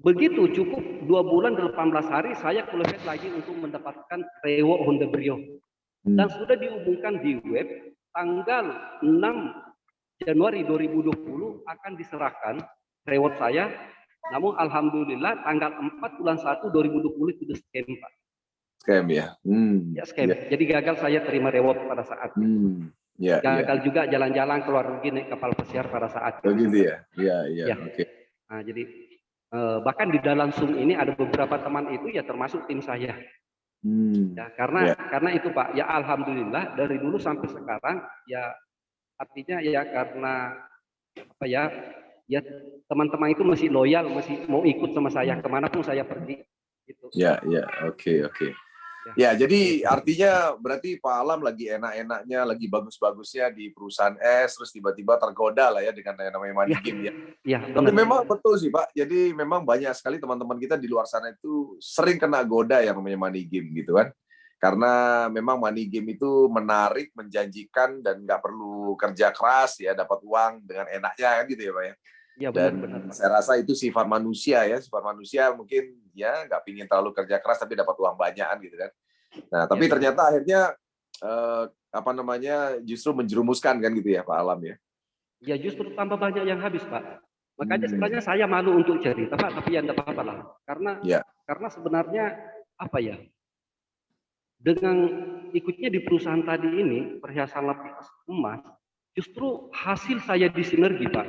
begitu cukup 2 bulan 18 hari saya kulihat lagi untuk mendapatkan reward Honda Brio. Dan sudah diumumkan di web tanggal 6 Januari 2020 akan diserahkan reward saya. Namun alhamdulillah tanggal 4 bulan 1 2020 itu scam, Pak. Scam ya? Ya scam. Ya. Jadi gagal saya terima reward pada saat itu. Ya, gagal juga jalan-jalan keluar negeri naik kapal pesiar pada saat itu. Begitu ya? Iya. Oke. Nah, jadi bahkan di dalam Zoom ini ada beberapa teman itu ya termasuk tim saya. Ya, karena itu Pak, ya alhamdulillah dari dulu sampai sekarang ya artinya ya karena apa ya teman-teman itu masih loyal, masih mau ikut sama saya kemanapun saya pergi. Gitu. Ya, oke. Ya, jadi artinya berarti Pak Alam lagi enak-enaknya, lagi bagus-bagusnya di perusahaan S, terus tiba-tiba tergoda lah ya dengan yang namanya money game ya. Ya, tapi memang betul sih Pak, jadi memang banyak sekali teman-teman kita di luar sana itu sering kena goda yang namanya money game gitu kan. Karena memang money game itu menarik, menjanjikan, dan nggak perlu kerja keras ya, dapat uang dengan enaknya kan gitu ya Pak ya. Ya, benar. Saya rasa itu sifat manusia ya, sifat manusia mungkin ya nggak pingin terlalu kerja keras tapi dapat uang banyak gitu kan. Nah tapi ternyata akhirnya apa namanya, justru menjerumuskan kan gitu ya Pak Alam ya? Ya justru tambah banyak yang habis, Pak. Makanya sebenarnya Hmm, saya malu untuk cerita, Pak, tapi ya enggak apa-apa lah. ya. Karena sebenarnya apa ya, dengan ikutnya di perusahaan tadi ini, perhiasan lapis emas, justru hasil saya di sinergi, Pak.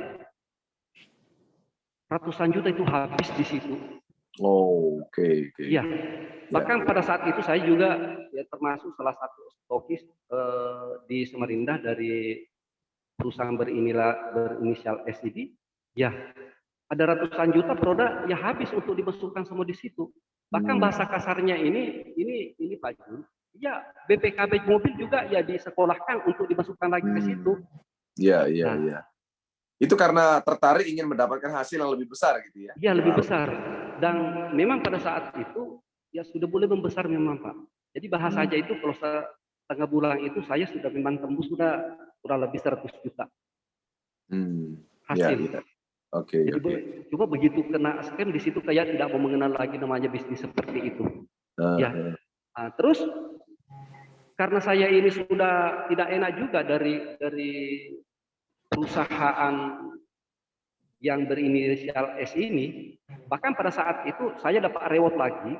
Ratusan juta itu habis di situ. Oh, oke, oke. Iya. Ya. Bahkan pada saat itu saya juga ya termasuk salah satu stokis di Samarinda dari perusahaan berinisial SID. Ya, ada ratusan juta produk ya habis untuk dimasukkan semua di situ. Bahkan Hmm, bahasa kasarnya ini Pak Jun, ya BPKB mobil juga ya disekolahkan untuk dimasukkan lagi ke situ. ya, ya, Nah, ya. Itu karena tertarik ingin mendapatkan hasil yang lebih besar gitu ya, ya Pak lebih Alam? besar. Dan memang pada saat itu ya sudah boleh membesar memang Pak. Jadi bahasa Hmm, aja itu kalau setengah bulan itu saya sudah memang tembus sudah kurang lebih 100 juta hmm. Ya, hasil. ya. Oke, Jadi oke. coba begitu kena scam di situ kayak tidak mau mengenal lagi namanya bisnis seperti itu. Ya, Uh, terus karena saya ini sudah tidak enak juga dari perusahaan yang berinisial S ini, bahkan pada saat itu saya dapat reward lagi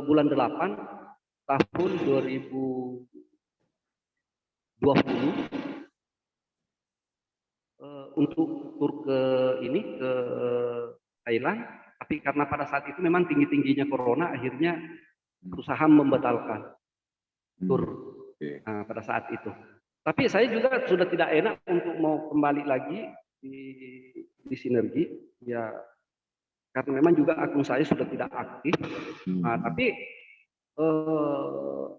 bulan 8 tahun 2020 untuk tur ke ke Thailand, tapi karena pada saat itu memang tinggi-tingginya corona, akhirnya perusahaan membatalkan tur oke. pada saat itu. Tapi saya juga sudah tidak enak untuk mau kembali lagi di, di sinergi, ya karena memang juga akun saya sudah tidak aktif. Hmm, Tapi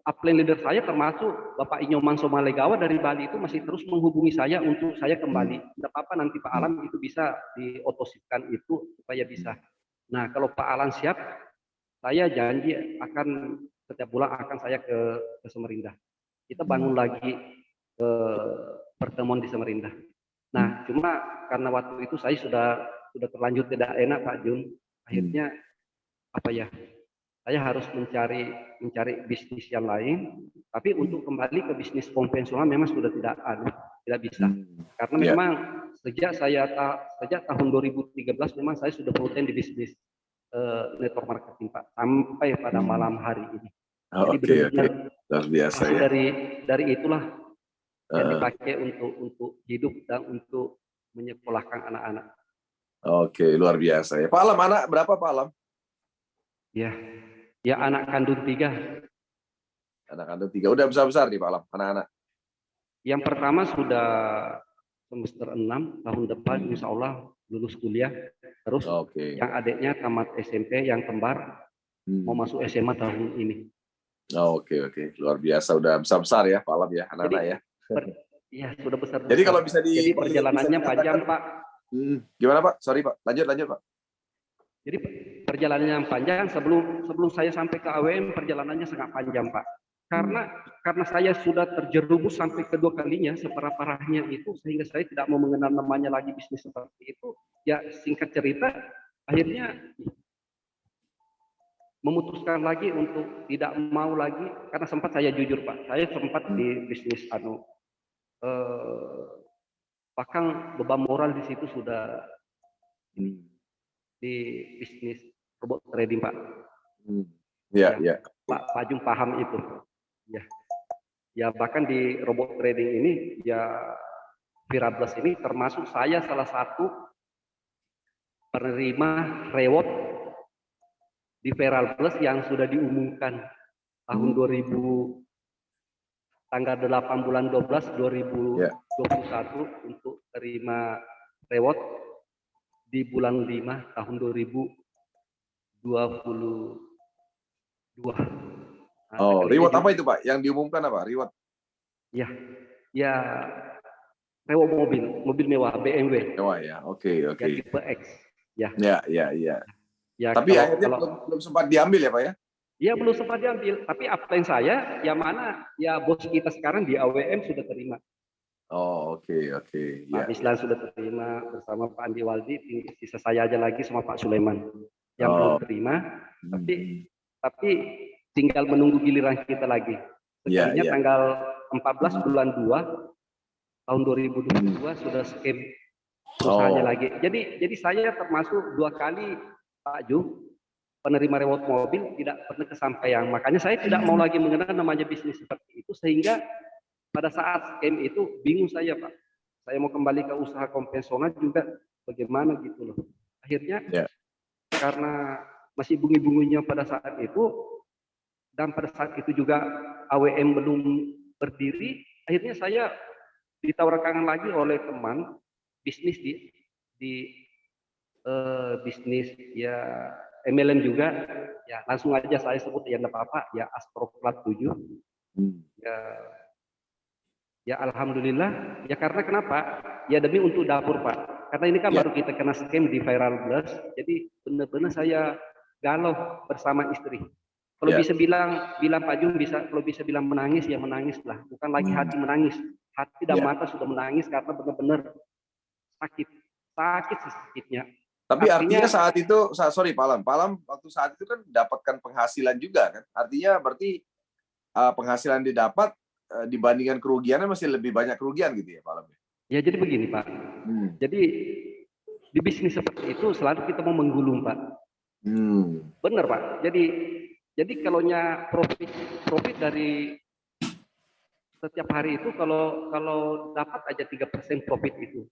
upline leader saya termasuk Bapak Inyoman Somalegawa dari Bali itu masih terus menghubungi saya untuk saya hmm, kembali. Tidak apa-apa nanti Pak hmm, Alam itu bisa diotosipkan itu supaya hmm, bisa. Nah kalau Pak Alam siap, saya janji akan setiap bulan akan saya ke Samarinda. Kita hmm, bangun lagi pertemuan di Samarinda. hmm, Nah, cuma karena waktu itu saya sudah terlanjur tidak enak Pak Jun. hmm, Akhirnya apa ya? Saya harus mencari bisnis yang lain. Tapi hmm, untuk kembali ke bisnis konvensional memang sudah tidak bisa. hmm. Karena Ya, memang sejak tahun 2013 memang saya sudah full time di bisnis network marketing Pak sampai pada hmm. malam hari ini. Jadi Oke, oke. benar-benar Luar biasa hasil ya. dari itulah yang Uh, dipakai untuk hidup dan untuk menyekolahkan anak-anak. oke, luar biasa ya. Pak Alam, anak berapa Pak Alam? Ya, ya anak kandung 3. Anak kandung 3. Udah besar-besar nih Pak Alam, anak-anak. Yang pertama sudah semester 6 tahun depan Hmm. insya Allah lulus kuliah. Terus Oke. yang adiknya tamat SMP, yang kembar mau Hmm. masuk SMA tahun ini. Oke, oke. Luar biasa. Udah besar-besar ya Pak Alam ya, Jadi anak-anak ya. ya sudah Jadi besar-besar. kalau bisa Jadi bisa perjalanannya dikatakan, panjang Pak. gimana Pak? Sorry Pak. Lanjut, lanjut Pak. Jadi perjalanannya panjang sebelum saya sampai ke AWM perjalanannya sangat panjang Pak. Hmm. Karena saya sudah terjerumus sampai kedua kalinya separah-parahnya itu sehingga saya tidak mau mengenal namanya lagi bisnis seperti itu. Ya singkat cerita akhirnya memutuskan lagi untuk tidak mau lagi karena sempat saya jujur Pak, saya sempat Hmm. di bisnis bahkan beban moral di situ sudah Hmm. di bisnis robot trading Pak. Hmm. Ya, Ya, ya. Pak Jung paham itu. Ya, ya bahkan di robot trading ini ya Virables ini termasuk saya salah satu penerima reward di Virables yang sudah diumumkan tahun Hmm. 2000 tanggal 8 bulan 12 Ya. 2021 untuk terima reward di bulan 5 tahun 2022. Nah, Oh, sekalinya reward juga apa itu Pak? Yang diumumkan apa? Reward? ya ya reward mobil mewah BMW Mewah ya. Oke, ya oke. tipe X ya. Ya, ya, ya. Ya Tapi kalau akhirnya kalau belum sempat diambil ya Pak ya? ya belum sempat diambil, tapi upline saya yang mana ya bos kita sekarang di AWM sudah terima. Oh, oke, oke. Pak Ya, ya. Bislan sudah terima bersama Pak Andi Waldi, sisa saya aja lagi sama Pak Sulaiman yang belum Oh. terima, Hmm. tapi tinggal menunggu giliran kita lagi. Iya, Sekalinya iya. tanggal 14 bulan 2 tahun 2022 sudah scam perusahaannya Oh, lagi. Jadi saya termasuk 2 kali Pak Ju penerima reward mobil tidak pernah kesampaian. Makanya saya tidak mau lagi mengenal namanya bisnis seperti itu, sehingga pada saat scam itu bingung saya Pak. Saya mau kembali ke usaha konvensional juga bagaimana gitu loh. Akhirnya ya. karena masih bunyi-bunyinya pada saat itu, dan pada saat itu juga AWM belum berdiri, akhirnya saya ditawarkan lagi oleh teman bisnis di bisnis ya MLM juga, ya langsung aja saya sebut ya enggak apa-apa, ya Astroplat 7. Hmm. Ya, ya alhamdulillah, ya karena kenapa? Ya demi untuk dapur Pak. Karena ini kan Ya. baru kita kena scam di Viral Blast, jadi benar-benar saya galau bersama istri. Kalau Ya. bisa bilang Pak Jum bisa, kalau bisa bilang menangis ya menangis lah, bukan lagi Hmm. hati menangis, hati dan Ya. mata sudah menangis karena benar-benar sakit, sakit sakitnya. Tapi artinya Artinya saat itu, sorry Palam waktu saat itu kan dapatkan penghasilan juga kan? Artinya berarti penghasilan didapat dibandingkan kerugiannya masih lebih banyak kerugian gitu ya Palam? ya jadi begini Pak, Hmm. jadi di bisnis seperti itu selalu kita mau menggulung Pak. Hmm. Benar Pak. Jadi kalaunya profit dari setiap hari itu, kalau dapat aja 3% profit itu,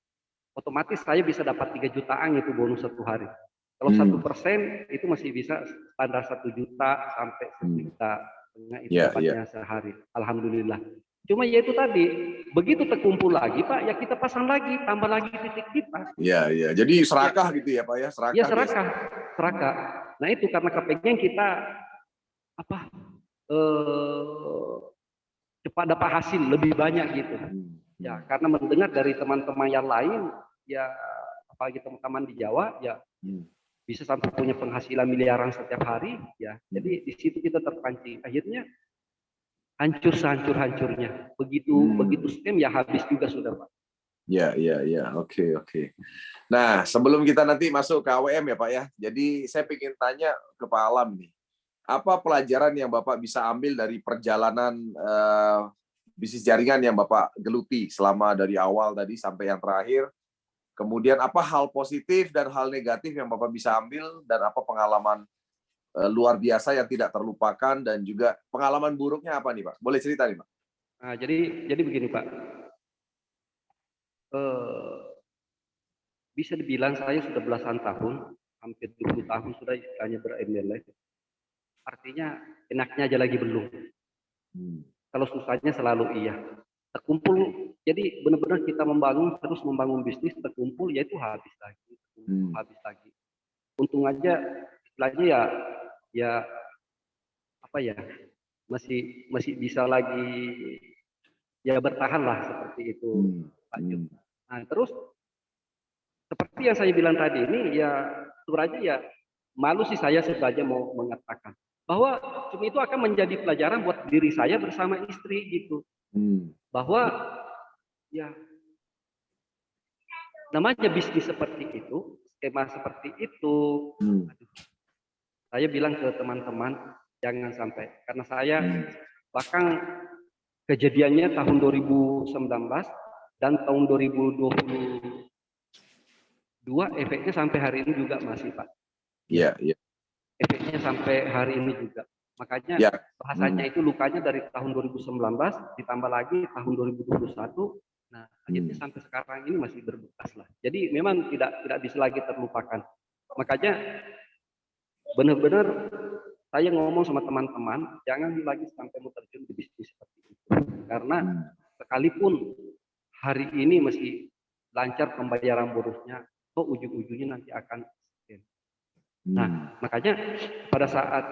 otomatis saya bisa dapat 3 jutaan itu bonus satu hari. Kalau Hmm. 1% itu masih bisa standar 1 juta sampai 1,5 juta itu Ya, ya. dapatnya sehari. Alhamdulillah. Cuma ya itu tadi, begitu terkumpul lagi Pak, ya kita pasang lagi, tambah lagi titik kita. Ya, ya. Jadi Ya, serakah gitu ya Pak ya, ya serakah biasa. serakah, serakah. Nah itu karena kepengen kita apa cepat dapat hasil lebih banyak gitu. Ya karena mendengar dari teman-teman yang lain, ya apalagi teman-teman di Jawa, ya bisa sampai punya penghasilan miliaran setiap hari, ya. Jadi di situ kita terpancing. Akhirnya hancur sehancur-hancurnya. Begitu scam ya habis juga sudah Pak. Ya, ya, ya. Oke, oke. Nah, sebelum kita nanti masuk ke AWM ya Pak ya. Jadi saya ingin tanya ke Pak Alam nih. Apa pelajaran yang Bapak bisa ambil dari perjalanan bisnis jaringan yang Bapak geluti selama dari awal tadi sampai yang terakhir? Kemudian apa hal positif dan hal negatif yang Bapak bisa ambil, dan apa pengalaman luar biasa yang tidak terlupakan, dan juga pengalaman buruknya apa nih Pak? Boleh cerita nih Pak? Nah, jadi begini Pak. Bisa dibilang saya sudah belasan tahun, hampir 20 tahun sudah istilahnya ber-MLM. Artinya enaknya aja lagi belum. Kalau susahnya selalu iya. Terkumpul, jadi benar-benar kita terus membangun bisnis, terkumpul, ya itu habis lagi. Habis lagi. Untung aja, istilahnya ya apa ya, masih bisa lagi ya bertahan lah seperti itu Pak Jum. Nah terus seperti yang saya bilang tadi ini, ya sebenarnya ya malu sih saya sebenarnya mau mengatakan bahwa cuma itu akan menjadi pelajaran buat diri saya bersama istri gitu, bahwa ya namanya bisnis seperti itu, skema seperti itu, saya bilang ke teman-teman jangan sampai, karena saya bahkan kejadiannya tahun 2019 dan tahun 2022 efeknya sampai hari ini juga masih Pak. Iya, iya. Efeknya sampai hari ini juga. Makanya Ya. bahasanya itu lukanya dari tahun 2019 ditambah lagi tahun 2021. Nah, akhirnya sampai sekarang ini masih berbekas lah. Jadi memang tidak bisa lagi terlupakan. Makanya benar-benar saya ngomong sama teman-teman, jangan lagi sampai mau terjun di bisnis seperti itu. Karena sekalipun hari ini masih lancar pembayaran bonusnya, kok ujung-ujungnya nanti akan scam. Nah, makanya pada saat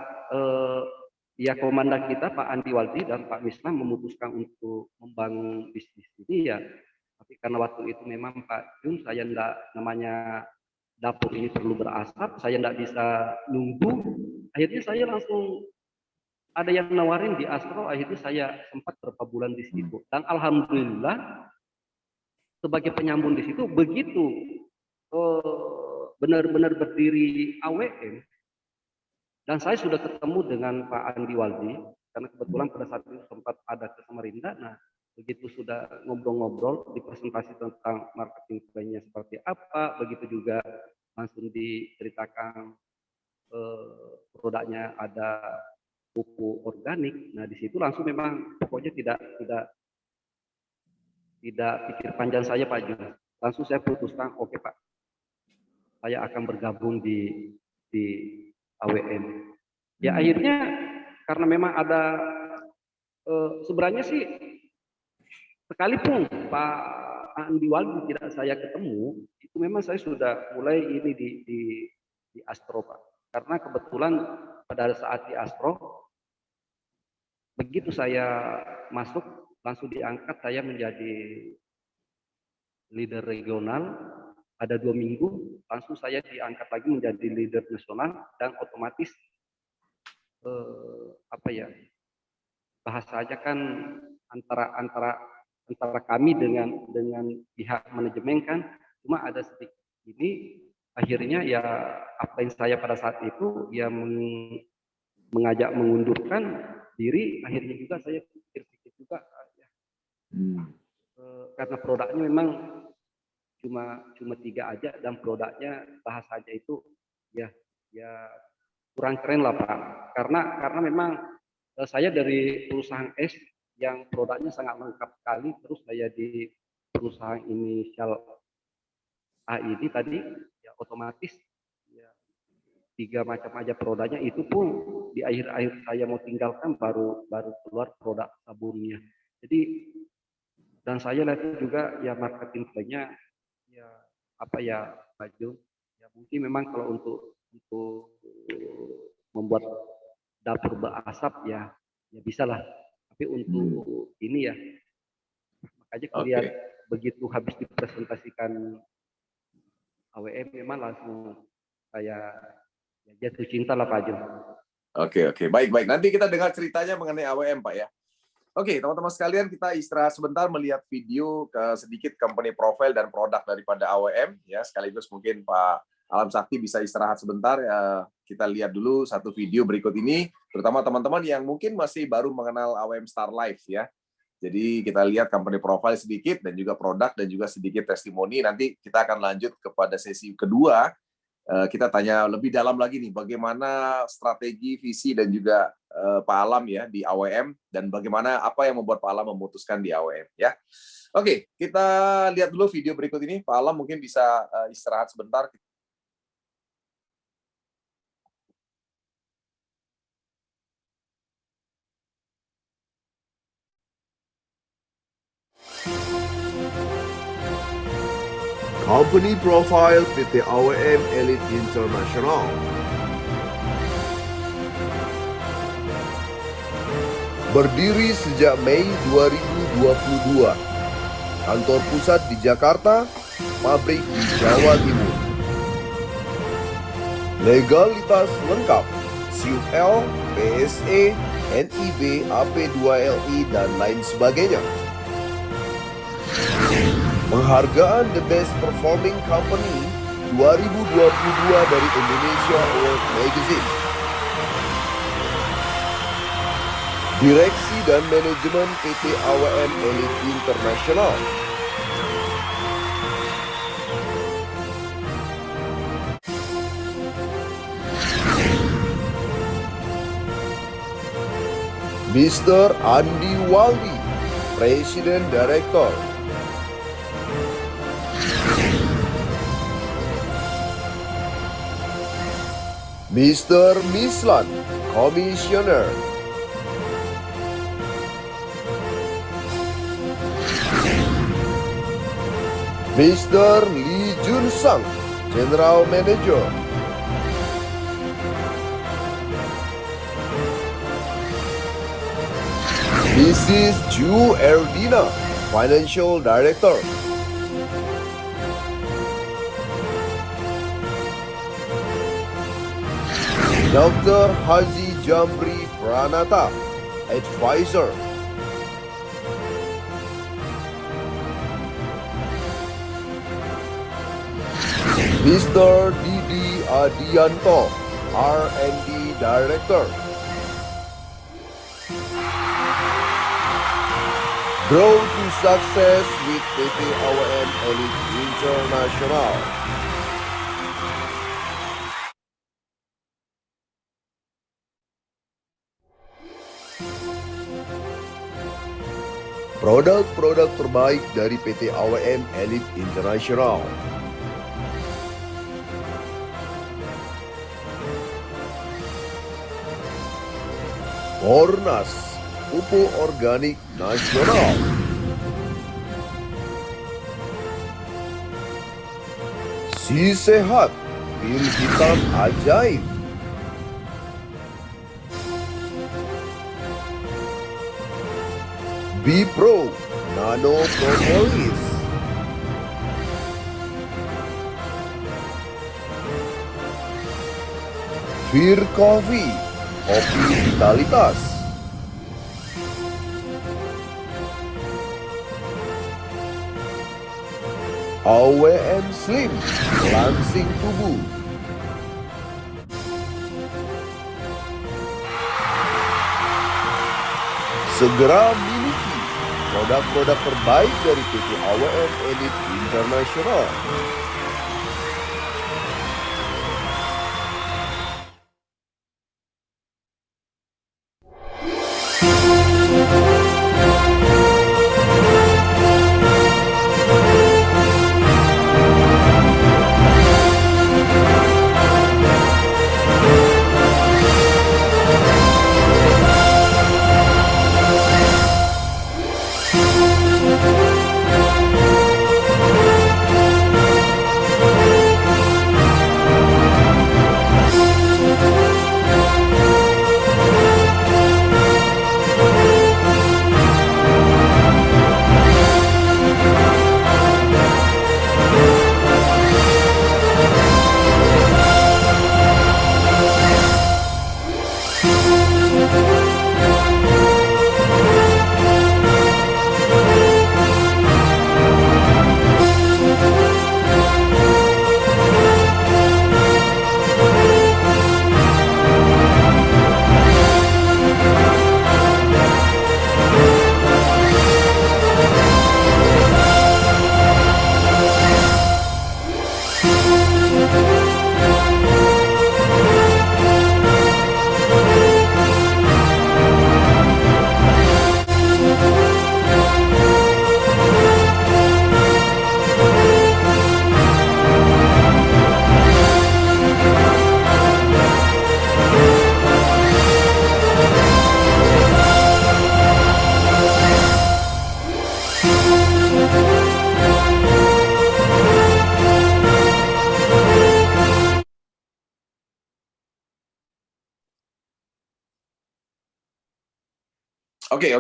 ya komandan kita Pak Andi Waldi dan Pak Misna memutuskan untuk membangun bisnis ini, ya tapi karena waktu itu memang Pak Jun, saya enggak, namanya dapur ini perlu berasap, saya enggak bisa nunggu, akhirnya saya langsung ada yang nawarin di Astro, akhirnya saya sempat beberapa bulan di situ, dan alhamdulillah sebagai penyambung di situ, begitu benar-benar berdiri AWM dan saya sudah ketemu dengan Pak Andi Waldi, karena kebetulan pada saat itu sempat ada ke Samarinda. Nah, begitu sudah ngobrol-ngobrol, dipresentasi tentang marketing plan-nya seperti apa, begitu juga langsung diceritakan produknya ada pupuk organik. Nah, di situ langsung memang pokoknya tidak pikir panjang saya Pak Jun. Langsung saya putuskan, oke Pak, saya akan bergabung di AWM. Ya akhirnya karena memang ada sebenarnya sih sekalipun Pak Andi Waldi tidak saya ketemu, itu memang saya sudah mulai ini di Astro Pak. Karena kebetulan pada saat di Astro, begitu saya masuk langsung diangkat saya menjadi leader regional. Ada 2 minggu langsung saya diangkat lagi menjadi leader nasional, dan otomatis apa ya, bahasanya kan antara kami dengan pihak manajemen kan cuma ada sedikit ini, akhirnya ya apa yang saya pada saat itu ya mengajak mengundurkan diri, akhirnya juga saya pikir-pikir juga ya, karena produknya memang cuma 3 aja, dan produknya bahasanya itu ya kurang keren lah Pak, karena memang saya dari perusahaan S yang produknya sangat lengkap sekali, terus saya di perusahaan inisial A ini tadi ya otomatis ya 3 macam aja produknya, itu pun di akhir-akhir saya mau tinggalkan baru keluar produk sabunnya. Jadi dan saya lihat juga ya marketing plan-nya ya apa ya Pak Jun, ya mungkin memang kalau untuk membuat dapur berasap ya bisa lah, tapi untuk ini ya makanya kulihat begitu habis dipresentasikan AWM memang langsung saya jatuh cinta lah Pak Jun. Oke, baik. Nanti kita dengar ceritanya mengenai AWM Pak ya. Oke, teman-teman sekalian, kita istirahat sebentar melihat video sedikit company profile dan produk daripada AWM ya. Sekaligus mungkin Pak Alam Sakti bisa istirahat sebentar ya. Kita lihat dulu satu video berikut ini, terutama teman-teman yang mungkin masih baru mengenal AWM Star Life ya. Jadi kita lihat company profile sedikit dan juga produk dan juga sedikit testimoni. Nanti kita akan lanjut kepada sesi kedua. Kita tanya lebih dalam lagi nih, bagaimana strategi, visi, dan juga Pak Alam ya di AWM, dan bagaimana apa yang membuat Pak Alam memutuskan di AWM ya. Oke, kita lihat dulu video berikut ini. Pak Alam mungkin bisa istirahat sebentar. Company Profile PT AWM Elite International. Berdiri sejak Mei 2022. Kantor pusat di Jakarta, pabrik di Jawa Timur. Legalitas lengkap, CUL, PSE, NIB, AP2LI, dan lain sebagainya. Penghargaan The Best Performing Company 2022 dari Indonesia World Magazine. Direksi dan Manajemen PT AWM Elite International. Mr. Andi Waldi, Presiden Direktur. Mr. Mislan, Commissioner. Mr. Lee Jun Sang, General Manager. Mrs. Ju Erdina, Financial Director. Dr. Haji Jamri Pranata, Advisor. Mr. Didi Adianto, R&D Director. Grow to success with PT AWM Elite International. Produk-produk terbaik dari PT AWM Elite International. Ornas, pupuk organik nasional. Si Sehat, pil hitam ajaib. Bipro, Nano Propolis. Fir Coffee, kopi vitalitas. AWM Slim, langsing tubuh. Segera miliki produk-produk terbaik dari PT AWM Elite International.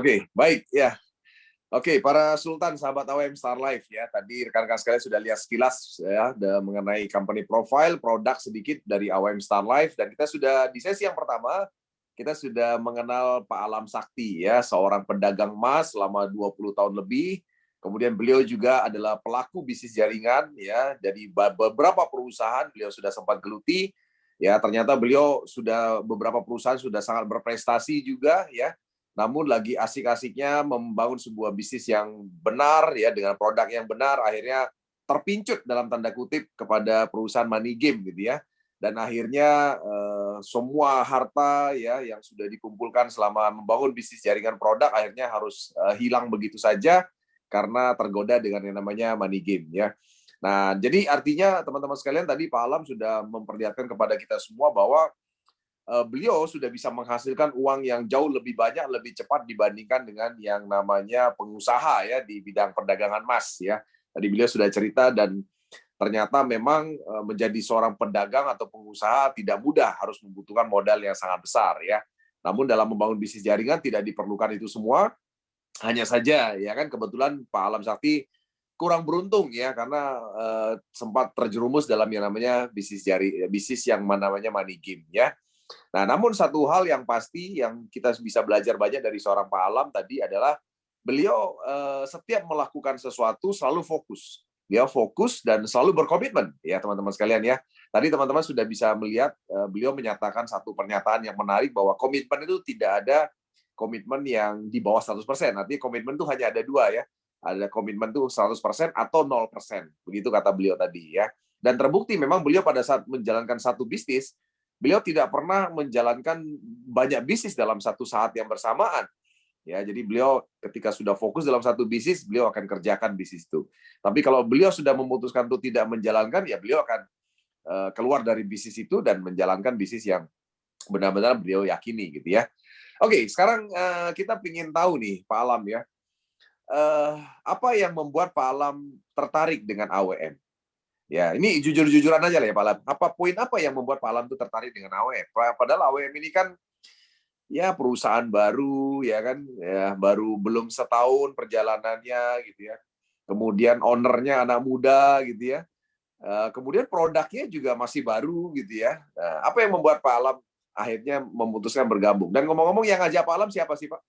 Oke, baik ya. Oke, para Sultan, sahabat AWM Star Life ya. Tadi rekan-rekan sekalian sudah lihat sekilas ya mengenai company profile, produk sedikit dari AWM Star Life, dan kita sudah di sesi yang pertama kita sudah mengenal Pak Alam Sakti ya, seorang pedagang emas selama 20 tahun lebih. Kemudian beliau juga adalah pelaku bisnis jaringan ya. Jadi beberapa perusahaan beliau sudah sempat geluti ya. Ternyata beliau sudah beberapa perusahaan sudah sangat berprestasi juga ya. Namun lagi asik-asiknya membangun sebuah bisnis yang benar ya, dengan produk yang benar, akhirnya terpincut dalam tanda kutip kepada perusahaan money game gitu ya. Dan akhirnya semua harta ya yang sudah dikumpulkan selama membangun bisnis jaringan produk akhirnya harus hilang begitu saja karena tergoda dengan yang namanya money game ya. Nah, jadi artinya teman-teman sekalian tadi Pak Alam sudah memperlihatkan kepada kita semua bahwa beliau sudah bisa menghasilkan uang yang jauh lebih banyak, lebih cepat dibandingkan dengan yang namanya pengusaha ya di bidang perdagangan emas ya. Tadi beliau sudah cerita, dan ternyata memang menjadi seorang pedagang atau pengusaha tidak mudah, harus membutuhkan modal yang sangat besar ya. Namun dalam membangun bisnis jaringan tidak diperlukan itu semua. Hanya saja ya kan kebetulan Pak Alam Sakti kurang beruntung ya, karena sempat terjerumus dalam yang namanya bisnis yang namanya money game ya. Nah, namun satu hal yang pasti yang kita bisa belajar banyak dari seorang Pak Alam tadi adalah beliau setiap melakukan sesuatu selalu fokus. Dia fokus dan selalu berkomitmen ya teman-teman sekalian ya. Tadi teman-teman sudah bisa melihat beliau menyatakan satu pernyataan yang menarik bahwa komitmen itu tidak ada komitmen yang di bawah 100%. Artinya komitmen tuh hanya ada dua ya. Ada komitmen tuh 100% atau 0%. Begitu kata beliau tadi ya. Dan terbukti memang beliau pada saat menjalankan satu bisnis, beliau tidak pernah menjalankan banyak bisnis dalam satu saat yang bersamaan. Ya, jadi beliau ketika sudah fokus dalam satu bisnis, beliau akan kerjakan bisnis itu. Tapi kalau beliau sudah memutuskan untuk tidak menjalankan, ya beliau akan keluar dari bisnis itu dan menjalankan bisnis yang benar-benar beliau yakini gitu ya. Oke, sekarang kita ingin tahu nih Pak Alam ya, apa yang membuat Pak Alam tertarik dengan AWM? Ya, ini jujur-jujuran aja lah ya Pak Alam. Poin apa yang membuat Pak Alam itu tertarik dengan AWM? Padahal AWM ini kan ya perusahaan baru ya kan, ya baru belum setahun perjalanannya gitu ya. Kemudian ownernya anak muda gitu ya. Kemudian produknya juga masih baru gitu ya. Nah, apa yang membuat Pak Alam akhirnya memutuskan bergabung? Dan ngomong-ngomong yang ngajak Pak Alam siapa sih Pak?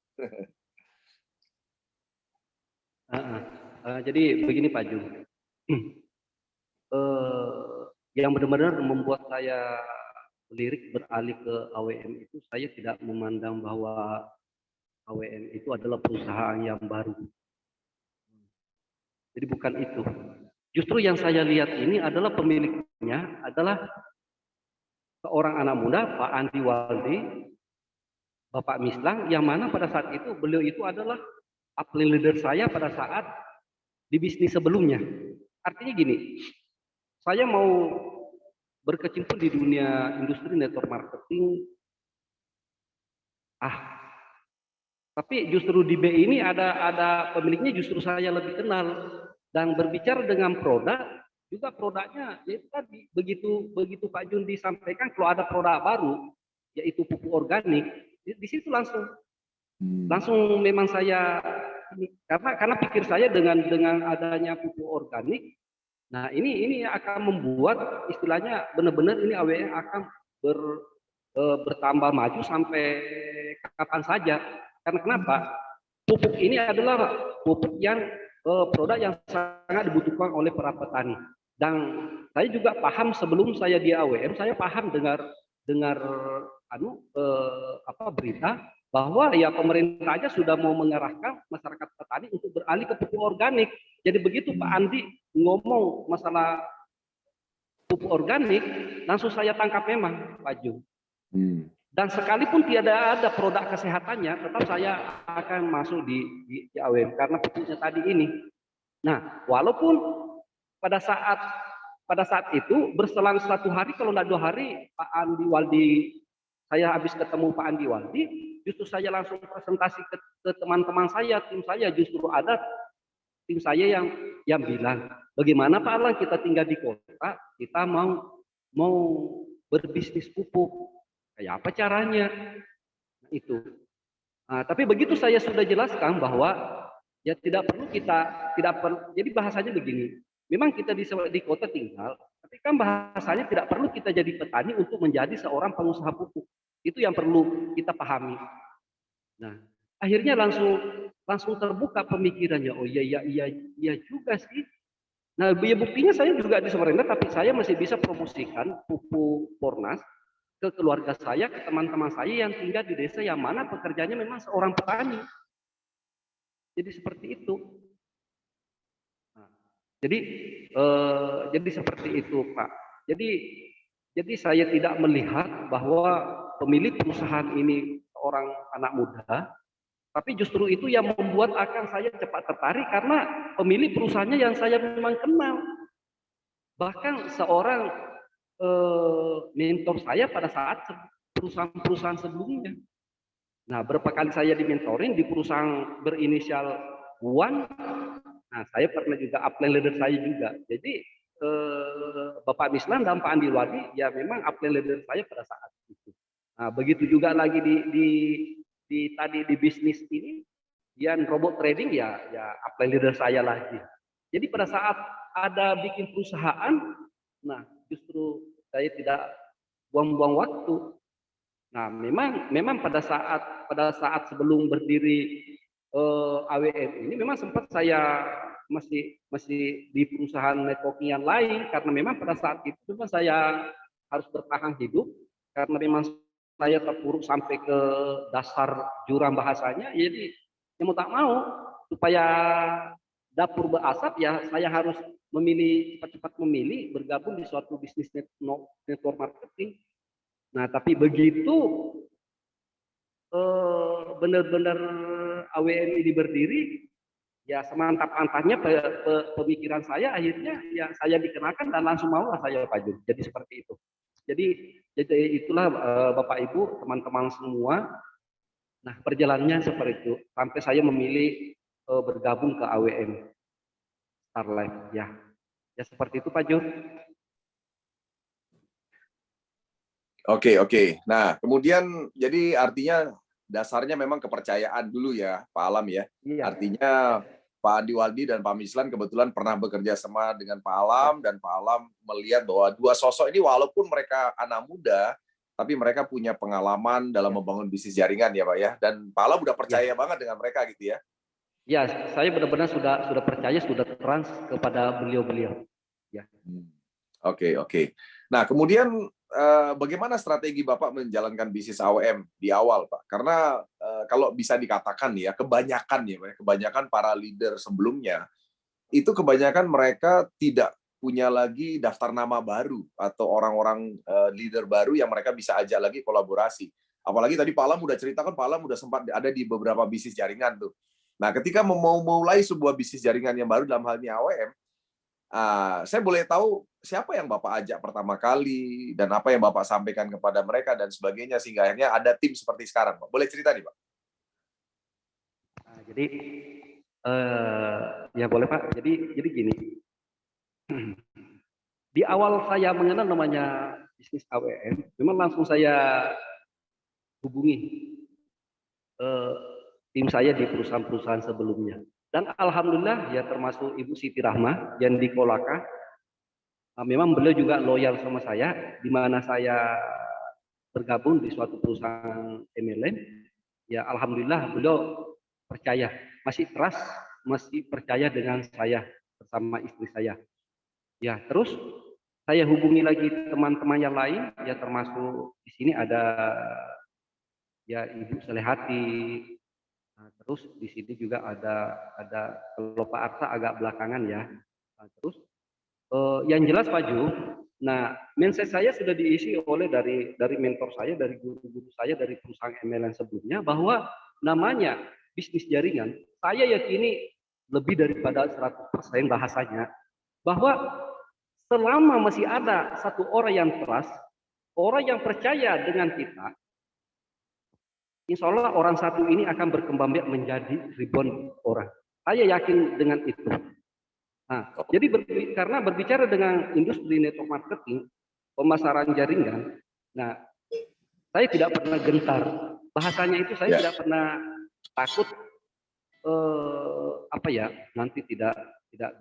Jadi begini Pak Jun, yang benar-benar membuat saya melirik beralih ke AWM itu, saya tidak memandang bahwa AWM itu adalah perusahaan yang baru. Jadi bukan itu. Justru yang saya lihat ini adalah pemiliknya adalah seorang anak muda, Pak Andi Waldi, Bapak Mislang, yang mana pada saat itu beliau itu adalah upline leader saya pada saat di bisnis sebelumnya. Artinya gini, saya mau berkecimpung di dunia industri network marketing, tapi justru di B ini ada pemiliknya justru saya lebih kenal, dan berbicara dengan produk juga produknya yaitu tadi begitu Pak Jun disampaikan kalau ada produk baru yaitu pupuk organik, di situ langsung memang saya ini, karena pikir saya dengan adanya pupuk organik, nah ini akan membuat istilahnya benar-benar ini AWM akan bertambah maju sampai kapan saja. Karena kenapa? Pupuk ini adalah pupuk yang produk yang sangat dibutuhkan oleh para petani. Dan saya juga paham sebelum saya di AWM, saya paham dengar berita bahwa ya pemerintah aja sudah mau mengarahkan masyarakat petani untuk beralih ke pupuk organik. Jadi begitu Pak Andi ngomong masalah pupuk organik, langsung saya tangkap memang Pak Ju. Dan sekalipun tidak ada produk kesehatannya, tetap saya akan masuk di AWM karena pupuknya tadi ini. Nah, walaupun pada saat itu berselang 1 hari kalau tidak 2 hari Pak Andi Waldi, saya habis ketemu Pak Andi Waldi, justru saya langsung presentasi ke teman-teman saya, tim saya, justru ada tim saya yang bilang, bagaimana Pak Alang kita tinggal di kota, kita mau berbisnis pupuk, kayak apa caranya? Itu. Nah, tapi begitu saya sudah jelaskan bahwa ya tidak perlu jadi bahasanya begini, memang kita di kota tinggal, tapi kan bahasanya tidak perlu kita jadi petani untuk menjadi seorang pengusaha pupuk. Itu yang perlu kita pahami. Nah, akhirnya langsung terbuka pemikirannya. Oh iya juga sih. Nah, buktinya saya juga di Samarinda, tapi saya masih bisa promosikan pupuk Pornas ke keluarga saya, ke teman-teman saya yang tinggal di desa yang mana pekerjaannya memang seorang petani. Jadi seperti itu. Nah, jadi seperti itu, Pak. Jadi saya tidak melihat bahwa pemilik perusahaan ini seorang anak muda, tapi justru itu yang membuat akan saya cepat tertarik karena pemilik perusahaannya yang saya memang kenal. Bahkan seorang mentor saya pada saat perusahaan sebelumnya. Nah, berapa kali saya dimentorin di perusahaan berinisial Wan. Nah, saya pernah juga upline leader saya juga. Jadi Bapak Mislan dan Pak Andi Wadi ya memang upline leader saya pada saat itu. Nah, begitu juga lagi tadi di bisnis ini, yang robot trading ya upline leader saya lagi. Jadi pada saat ada bikin perusahaan, nah justru saya tidak buang-buang waktu. Nah, memang pada saat sebelum berdiri AWM ini memang sempat saya masih di perusahaan networking yang lain karena memang pada saat itu memang saya harus bertahan hidup karena memang saya terpuruk sampai ke dasar jurang bahasanya, jadi ya mau tak mau supaya dapur berasap ya saya harus memilih cepat-cepat memilih bergabung di suatu bisnis network marketing. Nah, tapi begitu benar-benar AWM ini berdiri, ya semantap-mantapnya pemikiran saya akhirnya ya saya dikenakan dan langsung maulah saya Pak Jun. Jadi seperti itu. Jadi itulah Bapak Ibu, teman-teman semua. Nah, perjalanannya seperti itu sampai saya memilih bergabung ke AWM Starlife ya. Ya seperti itu Pak Jun. Oke, oke. Nah, kemudian jadi artinya dasarnya memang kepercayaan dulu ya, Pak Alam ya. Iya. Artinya Pak Andi Waldi dan Pak Mislan kebetulan pernah bekerja sama dengan Pak Alam dan Pak Alam melihat bahwa dua sosok ini walaupun mereka anak muda, tapi mereka punya pengalaman dalam membangun bisnis jaringan ya Pak ya. Dan Pak Alam udah percaya banget dengan mereka gitu ya. Ya, saya benar-benar sudah percaya, sudah trans kepada beliau-beliau. Ya. Oke, oke. Nah, kemudian bagaimana strategi Bapak menjalankan bisnis AWM di awal, Pak? Karena kalau bisa dikatakan ya, kebanyakan ya, Pak, kebanyakan para leader sebelumnya itu kebanyakan mereka tidak punya lagi daftar nama baru atau orang-orang leader baru yang mereka bisa ajak lagi kolaborasi. Apalagi tadi Pak Alam udah ceritakan, Pak Alam udah sempat ada di beberapa bisnis jaringan tuh. Nah, ketika mau mulai sebuah bisnis jaringan yang baru dalam hal ini AWM, saya boleh tahu siapa yang Bapak ajak pertama kali dan apa yang Bapak sampaikan kepada mereka dan sebagainya sehingga akhirnya ada tim seperti sekarang, Pak. Boleh cerita nih, Pak? Nah, jadi ya boleh Pak. Jadi gini. Di awal saya mengenal namanya bisnis AWM, memang langsung saya hubungi tim saya di perusahaan-perusahaan sebelumnya. Dan alhamdulillah ya termasuk Ibu Siti Rahma yang di Kolaka, memang beliau juga loyal sama saya, di mana saya bergabung di suatu perusahaan MLM. Ya alhamdulillah beliau percaya, masih trust, masih percaya dengan saya bersama istri saya. Ya terus saya hubungi lagi teman-teman yang lain, ya termasuk di sini ada ya Ibu Selehati. Nah, terus di sini juga ada kalau Pak Arta agak belakangan ya. Nah, terus yang jelas Pak Ju, nah mindset saya sudah diisi oleh dari mentor saya, dari guru-guru saya, dari perusahaan MLM sebelumnya bahwa namanya bisnis jaringan, saya yakini lebih daripada 100% bahasanya bahwa selama masih ada satu orang yang trust, orang yang percaya dengan kita, insya Allah orang satu ini akan berkembang biak menjadi ribuan orang. Saya yakin dengan itu. Nah, jadi karena berbicara dengan industri network marketing, pemasaran jaringan, nah saya tidak pernah gentar. Bahasanya itu saya tidak pernah takut apa ya, nanti tidak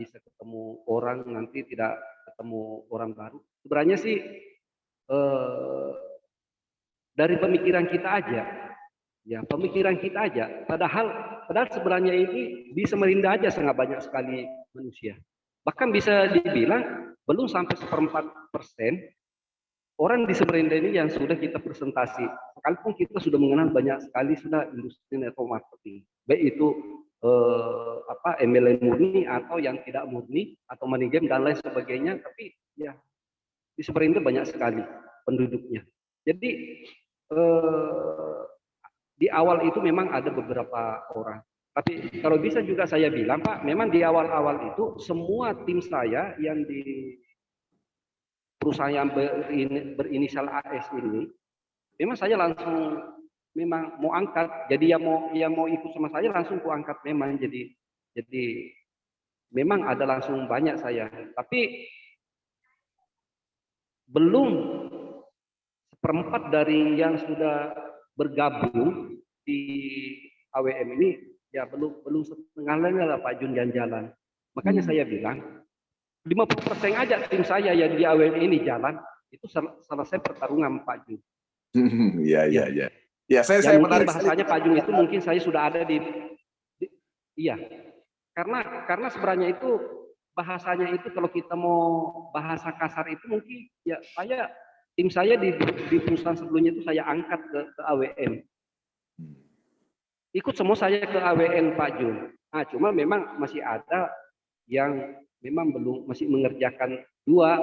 bisa ketemu orang, nanti tidak ketemu orang baru. Sebenarnya sih dari pemikiran kita aja. Ya, pemikiran kita aja. Padahal sebenarnya ini di Samarinda aja sangat banyak sekali manusia. Bahkan bisa dibilang belum sampai 1/4% orang di Samarinda ini yang sudah kita presentasi. Sekalipun kita sudah mengenal banyak sekali sudah industri network marketing. Baik itu MLM murni atau yang tidak murni atau money game dan lain sebagainya. Tapi ya di Samarinda banyak sekali penduduknya. Jadi di awal itu memang ada beberapa orang. Tapi kalau bisa juga saya bilang, Pak, memang di awal-awal itu semua tim saya yang di perusahaan berinisial AS ini, memang saya langsung memang mau angkat. Jadi yang mau ikut sama saya langsung ku angkat memang. Jadi memang ada langsung banyak saya. Tapi belum 1/4 dari yang sudah bergabung di AWM ini ya belum setengahnya lah Pak Jun jalan. Makanya saya bilang 50% aja tim saya yang di AWM ini jalan itu selesai pertarungan Pak Jun. Iya. Ya, saya mungkin menarik bahasanya Pak Jun itu mungkin saya sudah ada di iya. Karena sebenarnya itu bahasanya itu kalau kita mau bahasa kasar itu mungkin ya saya tim saya di perusahaan sebelumnya itu saya angkat ke AWM. Ikut semua saya ke AWM Pak Jun. Nah, cuma memang masih ada yang memang belum masih mengerjakan dua.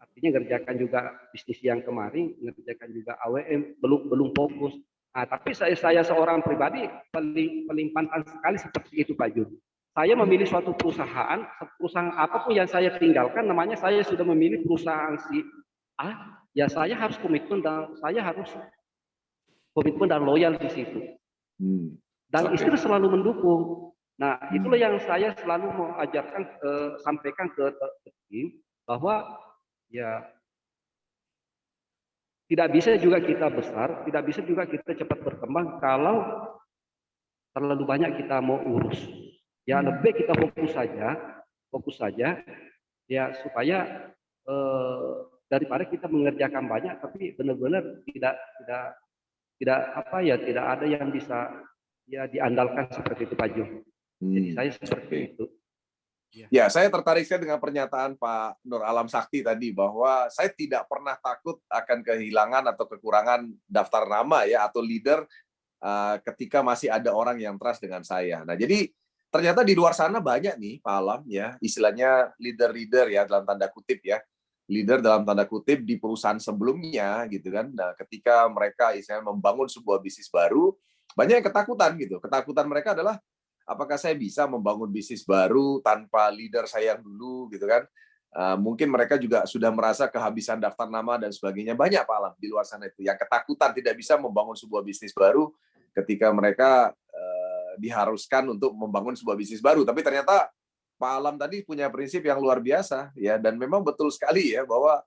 Artinya ngerjakan juga bisnis yang kemarin, ngerjakan juga AWM, belum fokus. Nah, tapi saya seorang pribadi paling pantang sekali seperti itu Pak Jun. Saya memilih suatu perusahaan apapun yang saya tinggalkan, namanya saya sudah memilih perusahaan si A, ya saya harus komitmen dan loyal di situ. Dan istri selalu mendukung. Nah, itulah yang saya selalu mau ajarkan, sampaikan ke tim bahwa ya tidak bisa juga kita besar, tidak bisa juga kita cepat berkembang kalau terlalu banyak kita mau urus. Ya lebih kita fokus saja, ya supaya daripada kita mengerjakan banyak tapi benar-benar tidak ada yang bisa ya diandalkan seperti itu Pak Jo. Jadi saya seperti itu. Ya, saya tertarik sekali dengan pernyataan Pak Nur Alam Sakti tadi bahwa saya tidak pernah takut akan kehilangan atau kekurangan daftar nama ya atau leader ketika masih ada orang yang trust dengan saya. Nah, jadi ternyata di luar sana banyak nih Pak Alam ya, istilahnya leader-leader ya dalam tanda kutip ya. Leader dalam tanda kutip di perusahaan sebelumnya gitu kan. Nah, ketika mereka istilahnya membangun sebuah bisnis baru, banyak yang ketakutan gitu. Ketakutan mereka adalah apakah saya bisa membangun bisnis baru tanpa leader saya yang dulu gitu kan. Mungkin mereka juga sudah merasa kehabisan daftar nama dan sebagainya. Banyak Pak Alam di luar sana itu yang ketakutan tidak bisa membangun sebuah bisnis baru ketika mereka diharuskan untuk membangun sebuah bisnis baru. Tapi ternyata Pak Alam tadi punya prinsip yang luar biasa ya, dan memang betul sekali ya bahwa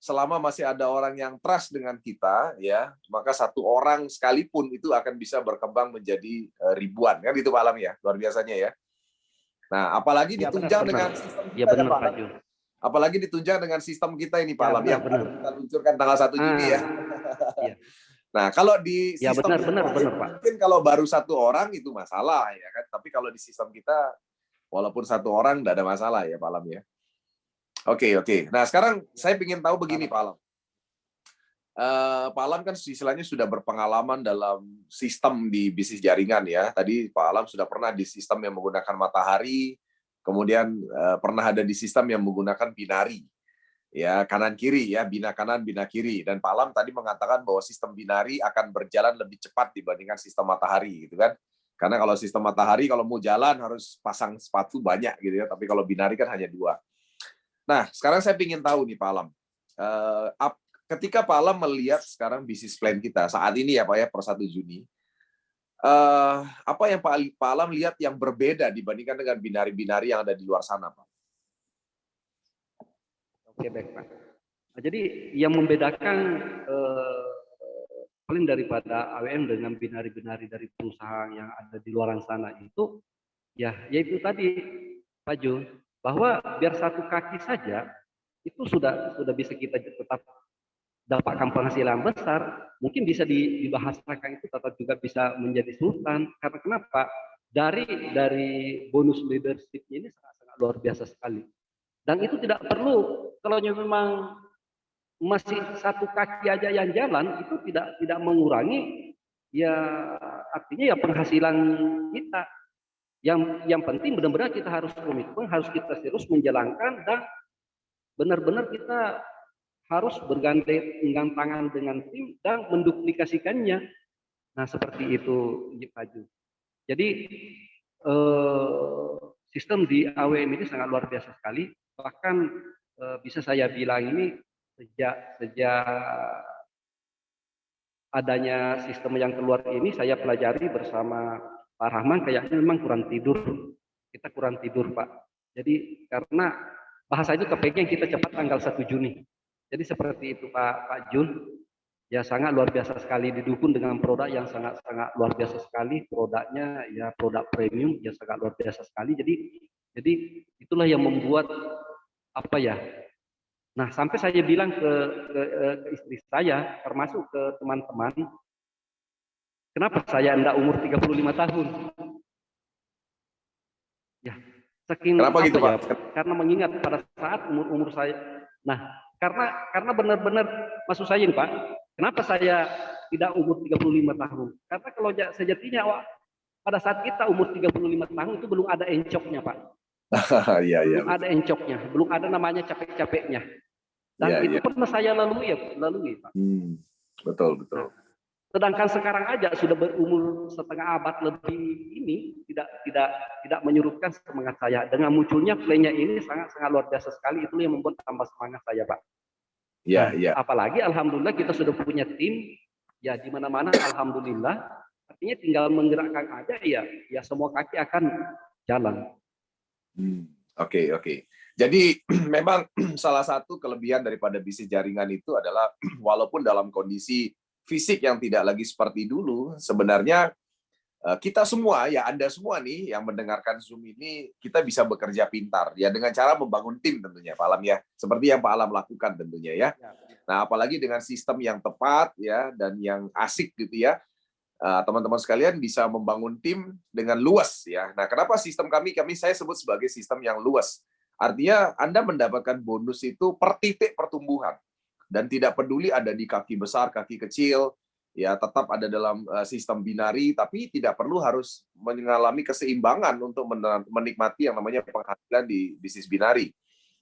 selama masih ada orang yang trust dengan kita ya, maka satu orang sekalipun itu akan bisa berkembang menjadi ribuan kan itu Pak Alam ya, luar biasanya ya. Nah, apalagi Ya, ditunjang benar. dengan sistem kita ya, benar, ya Pak. Pak Jun. Apalagi ditunjang dengan sistem kita ini Pak Ya, Alam yang benar. kita luncurkan tanggal 1 Juni ya. Ya. Nah, kalau di Ya, sistem benar, Pak. mungkin kalau baru satu orang itu masalah ya kan, tapi kalau di sistem kita walaupun satu orang tidak ada masalah ya Pak Alam ya. Oke. Nah, sekarang saya ingin tahu begini Pak Alam. Pak Alam kan istilahnya sudah berpengalaman dalam sistem di bisnis jaringan ya. Tadi Pak Alam sudah pernah di sistem yang menggunakan matahari, kemudian pernah ada di sistem yang menggunakan binari. Ya, kanan kiri ya, bina kanan, bina kiri. Dan Pak Alam tadi mengatakan bahwa sistem binari akan berjalan lebih cepat dibandingkan sistem matahari gitu kan. Karena kalau sistem matahari kalau mau jalan harus pasang sepatu banyak gitu ya, tapi kalau binari kan hanya 2. Nah, sekarang saya ingin tahu nih Pak Alam. Ketika Pak Alam melihat sekarang bisnis plan kita saat ini ya Pak ya per 1 Juni, apa yang Pak Alam lihat yang berbeda dibandingkan dengan binari-binari yang ada di luar sana Pak? Oke, baik Pak. Nah, jadi yang membedakan paling daripada AWM dengan binari-binari dari perusahaan yang ada di luar sana itu ya yaitu tadi Pak Jo, bahwa biar satu kaki saja itu sudah bisa kita tetap dapatkan penghasilan besar, mungkin bisa dibahasakan itu tetap juga bisa menjadi sultan. Karena kenapa? Dari bonus leadership ini sangat luar biasa sekali. Dan itu tidak perlu, kalau memang masih satu kaki aja yang jalan, itu tidak mengurangi ya artinya ya penghasilan kita. Yang penting benar-benar kita harus komitmen, harus kita serius menjalankan dan benar-benar kita harus bergandengan tangan dengan tim dan menduplikasikannya. Nah, seperti itu Pak Ju. Jadi sistem di AWM ini sangat luar biasa sekali. Bahkan bisa saya bilang ini sejak adanya sistem yang keluar ini saya pelajari bersama Pak Rahman, kayaknya memang kurang tidur. Kita kurang tidur Pak. Jadi karena bahasa itu kepengen kita cepat tanggal 1 Juni. Jadi seperti itu Pak Jun. Ya sangat luar biasa sekali, didukung dengan produk yang sangat luar biasa sekali. Produknya ya produk premium yang sangat luar biasa sekali. Jadi itulah yang membuat apa ya. Nah, sampai saya bilang ke istri saya, termasuk ke teman-teman, kenapa saya enggak umur 35 tahun? Ya, saking kenapa gitu, ya, Pak? karena mengingat pada saat umur saya. Nah, Karena benar-benar maksud saya ini Pak, kenapa saya tidak umur 35 tahun? Karena kalau sejatinya pada saat kita umur 35 tahun itu belum ada encoknya Pak. Iya, iya. Belum ada encoknya, belum ada namanya capek-capeknya. Dan Iya, itu iya. pernah saya lalui Pak. Betul, betul. Sedangkan sekarang aja sudah berumur setengah abad lebih ini tidak menyurutkan semangat saya. Dengan munculnya playnya ini sangat luar biasa sekali, itu yang membuat tambah semangat saya Pak. Iya, Nah, iya. apalagi alhamdulillah kita sudah punya tim ya di mana-mana alhamdulillah. Artinya tinggal menggerakkan aja ya semua kaki akan jalan. Oke, oke. Jadi memang salah satu kelebihan daripada bisnis jaringan itu adalah walaupun dalam kondisi fisik yang tidak lagi seperti dulu, sebenarnya kita semua, ya Anda semua nih yang mendengarkan Zoom ini, kita bisa bekerja pintar ya dengan cara membangun tim tentunya Pak Alam ya. Seperti yang Pak Alam lakukan tentunya ya. Nah, apalagi dengan sistem yang tepat ya dan yang asik gitu ya. Teman-teman sekalian bisa membangun tim dengan luas ya. Nah, kenapa sistem saya sebut sebagai sistem yang luas? Artinya Anda mendapatkan bonus itu per titik pertumbuhan dan tidak peduli ada di kaki besar, kaki kecil, ya tetap ada dalam sistem binari, tapi tidak perlu harus mengalami keseimbangan untuk menikmati yang namanya penghasilan di bisnis binari.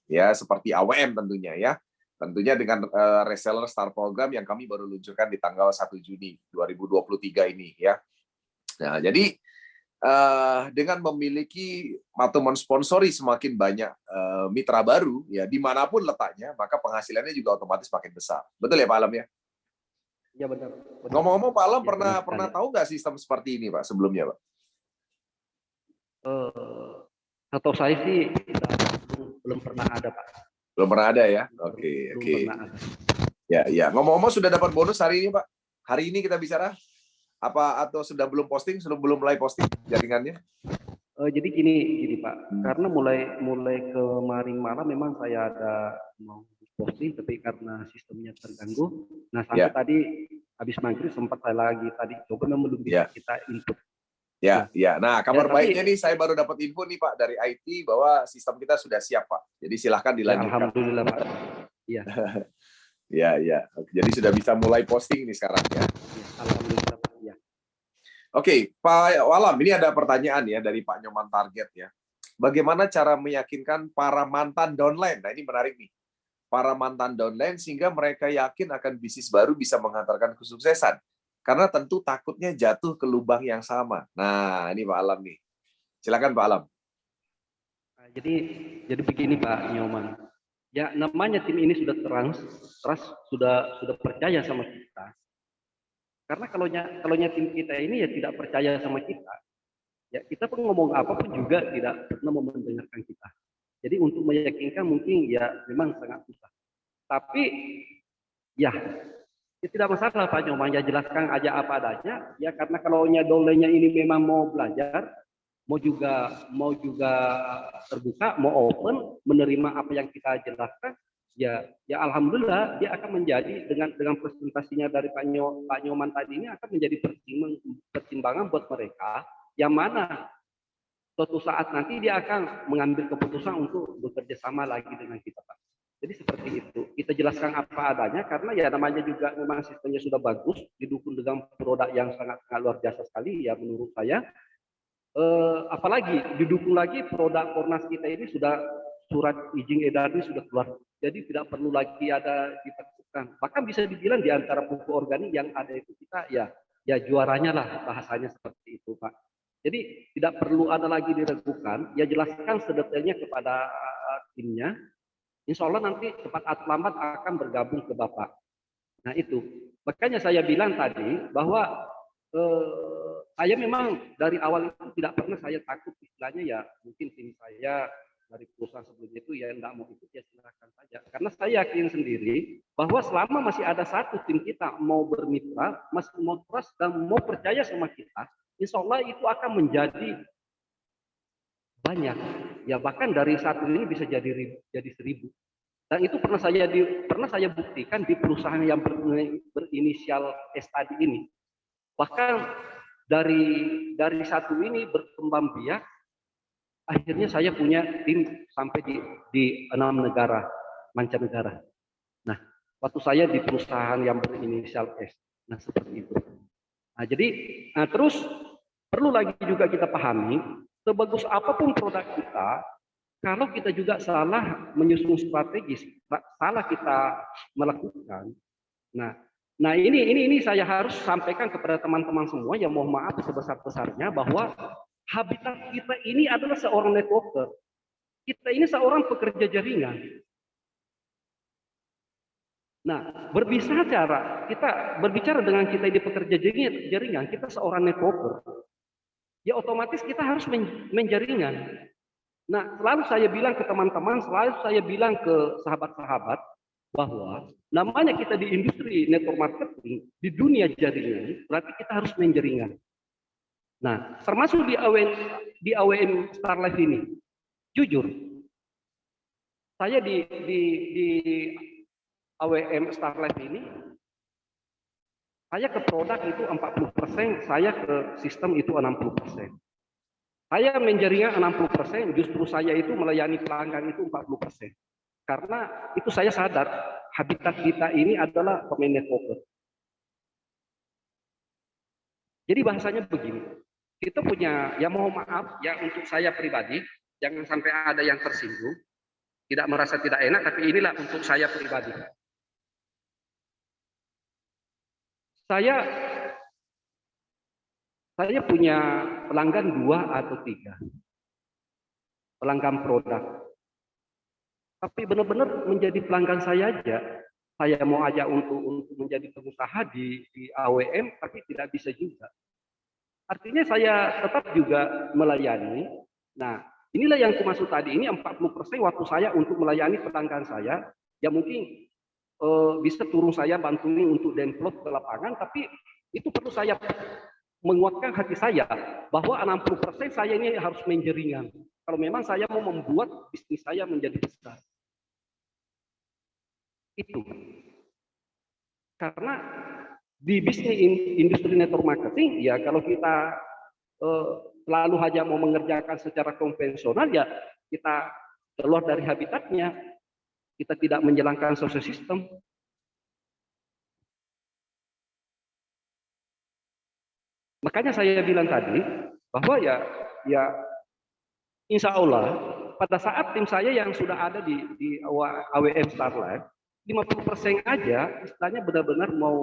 Ya, seperti AWM tentunya ya. Tentunya dengan reseller Star Program yang kami baru luncurkan di tanggal 1 Juni 2023 ini ya. Nah, jadi dengan memiliki atau mensponsori semakin banyak mitra baru ya dimanapun letaknya, maka penghasilannya juga otomatis makin besar. Betul ya Pak Alam ya? Iya benar. Ngomong-ngomong Pak Alam Ya, pernah tahu nggak sistem seperti ini Pak sebelumnya Pak? Atau saya sih belum pernah ada Pak. Belum pernah ada ya? Oke, oke. Ya, ya. Ngomong-ngomong sudah dapat bonus hari ini Pak? Hari ini kita bicara? Apa atau sudah belum posting, belum mulai posting jaringannya? Jadi gini Pak, karena mulai kemarin malam memang saya ada mau posting, tapi karena sistemnya terganggu. Nah sampai tadi habis maghrib sempat saya lagi tadi coba memang belum bisa kita input. Ya. Nah kabar baiknya nih saya baru dapat info nih Pak dari IT bahwa sistem kita sudah siap Pak. Jadi silahkan dilanjutkan. Alhamdulillah Pak. Iya. Ya. Jadi sudah bisa mulai posting nih sekarang ya. Alhamdulillah Pak. Ya. Oke, Pak Walam, ini ada pertanyaan ya dari Pak Nyoman Target ya. Bagaimana cara meyakinkan para mantan downline? Nah, ini menarik nih. Para mantan downline sehingga mereka yakin akan bisnis baru bisa mengantarkan kesuksesan. Karena tentu takutnya jatuh ke lubang yang sama. Nah, ini Pak Alam nih. Silakan Pak Alam. Jadi begini Pak Nyoman. Ya namanya tim ini sudah sudah percaya sama kita. Karena kalau tim kita ini ya tidak percaya sama kita, ya kita pun ngomong apapun juga tidak pernah mau mendengarkan kita. Jadi untuk meyakinkan mungkin ya memang sangat susah. Tapi ya tidak masalah Pak Nyoman, ya jelaskan aja apa adanya. Ya karena kalau downline-nya ini memang mau belajar, mau juga terbuka, mau open, menerima apa yang kita jelaskan. Ya alhamdulillah dia akan menjadi dengan presentasinya dari Pak Nyoman tadi ini akan menjadi pertimbangan buat mereka yang mana suatu saat nanti dia akan mengambil keputusan untuk bekerja sama lagi dengan kita Pak. Jadi seperti itu. Kita jelaskan apa adanya karena ya namanya juga memang sistemnya sudah bagus, didukung dengan produk yang sangat luar biasa sekali ya menurut saya. Apalagi didukung lagi produk Kornas kita ini sudah surat izin edarnya sudah keluar. Jadi tidak perlu lagi ada ditakutkan. Bahkan bisa dibilang di antara pupuk organik yang ada itu kita ya juaranya lah bahasanya seperti itu Pak. Jadi tidak perlu ada lagi diragukan. Ya jelaskan sedetailnya kepada timnya. Insya Allah nanti cepat atau lambat akan bergabung ke Bapak. Nah itu. Makanya saya bilang tadi bahwa saya memang dari awal itu tidak pernah saya takut istilahnya ya mungkin tim saya dari perusahaan sebelumnya itu ya enggak mau ikut ya silakan saja karena saya yakin sendiri bahwa selama masih ada satu tim kita mau bermitra masih mau trust dan mau percaya sama kita insya Allah itu akan menjadi banyak ya bahkan dari satu ini bisa jadi 1000 dan itu pernah saya buktikan di perusahaan yang berinisial S tadi ini. Bahkan dari satu ini berkembang biak, akhirnya saya punya tim sampai di 6 negara mancanegara. waktu saya di perusahaan yang berinisial S. Nah, seperti itu. Nah, jadi terus perlu lagi juga kita pahami, sebagus apapun produk kita, kalau kita juga salah menyusun strategis, salah kita melakukan. Nah, ini saya harus sampaikan kepada teman-teman semua yang mohon maaf sebesar-besarnya bahwa habitat kita ini adalah seorang networker. Kita ini seorang pekerja jaringan. Nah, berbicara dengan kita ini pekerja jaringan, kita seorang networker. Ya otomatis kita harus menjaringan. Nah, selalu saya bilang ke teman-teman, selalu saya bilang ke sahabat-sahabat bahwa namanya kita di industri network marketing, di dunia jaringan, berarti kita harus menjaringan. Nah, termasuk di AWM Starlife ini, jujur, saya di AWM Starlife ini, saya ke produk itu 40%, saya ke sistem itu 60%. Saya menjaringan 60%, justru saya itu melayani pelanggan itu 40%. Karena itu saya sadar, habitat kita ini adalah pemain networker. Jadi bahasanya begini, kita punya, ya mohon maaf, ya untuk saya pribadi, jangan sampai ada yang tersinggung, tidak merasa tidak enak, tapi inilah untuk saya pribadi. Saya punya pelanggan 2 atau 3 pelanggan produk, tapi benar-benar menjadi pelanggan saya aja. Saya mau ajak untuk menjadi pengusaha di AWM, tapi tidak bisa juga. Artinya saya tetap juga melayani. Nah, inilah yang kumaksud tadi, ini 40% waktu saya untuk melayani pelanggan saya, ya mungkin bisa turun saya bantuin untuk download ke lapangan, tapi itu perlu saya menguatkan hati saya bahwa 60% saya ini harus menjaringan. Kalau memang saya mau membuat bisnis saya menjadi besar. Itu. Karena di bisnis industri network marketing, ya kalau kita selalu hanya mau mengerjakan secara konvensional, ya kita keluar dari habitatnya, kita tidak menjalankan social system. Makanya saya bilang tadi bahwa ya insya Allah pada saat tim saya yang sudah ada di AWM Starlife 50% aja istilahnya benar-benar mau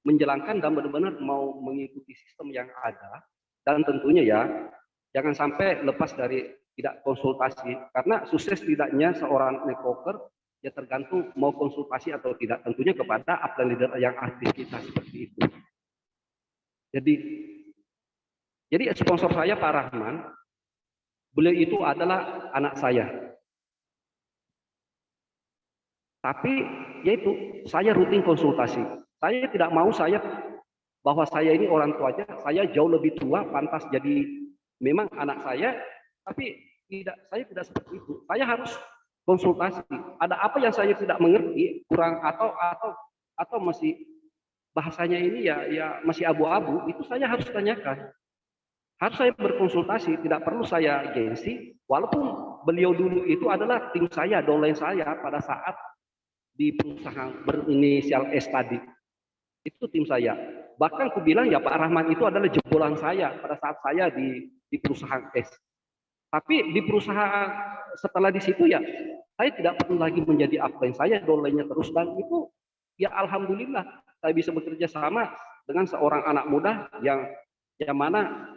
menjalankan dan benar-benar mau mengikuti sistem yang ada, dan tentunya ya jangan sampai lepas dari tidak konsultasi, karena sukses tidaknya seorang networker ya tergantung mau konsultasi atau tidak, tentunya kepada upline leader yang aktif kita seperti itu. Jadi sponsor saya Pak Rahman, beliau itu adalah anak saya. Tapi yaitu saya rutin konsultasi. Saya tidak mau bahwa saya ini orang tuanya, saya jauh lebih tua, pantas jadi memang anak saya, tapi saya tidak seperti itu. Saya harus konsultasi. Ada apa yang saya tidak mengerti, kurang atau masih bahasanya ini ya masih abu-abu, itu saya harus tanyakan. Harus saya berkonsultasi, tidak perlu saya gengsi, walaupun beliau dulu itu adalah tim saya, downline saya pada saat di perusahaan berinisial S tadi. Itu tim saya. Bahkan aku bilang ya Pak Rahman itu adalah jebolan saya pada saat saya di perusahaan S. Tapi di perusahaan setelah di situ ya saya tidak perlu lagi menjadi upline, saya downline-nya terus, dan itu ya alhamdulillah saya bisa bekerja sama dengan seorang anak muda yang mana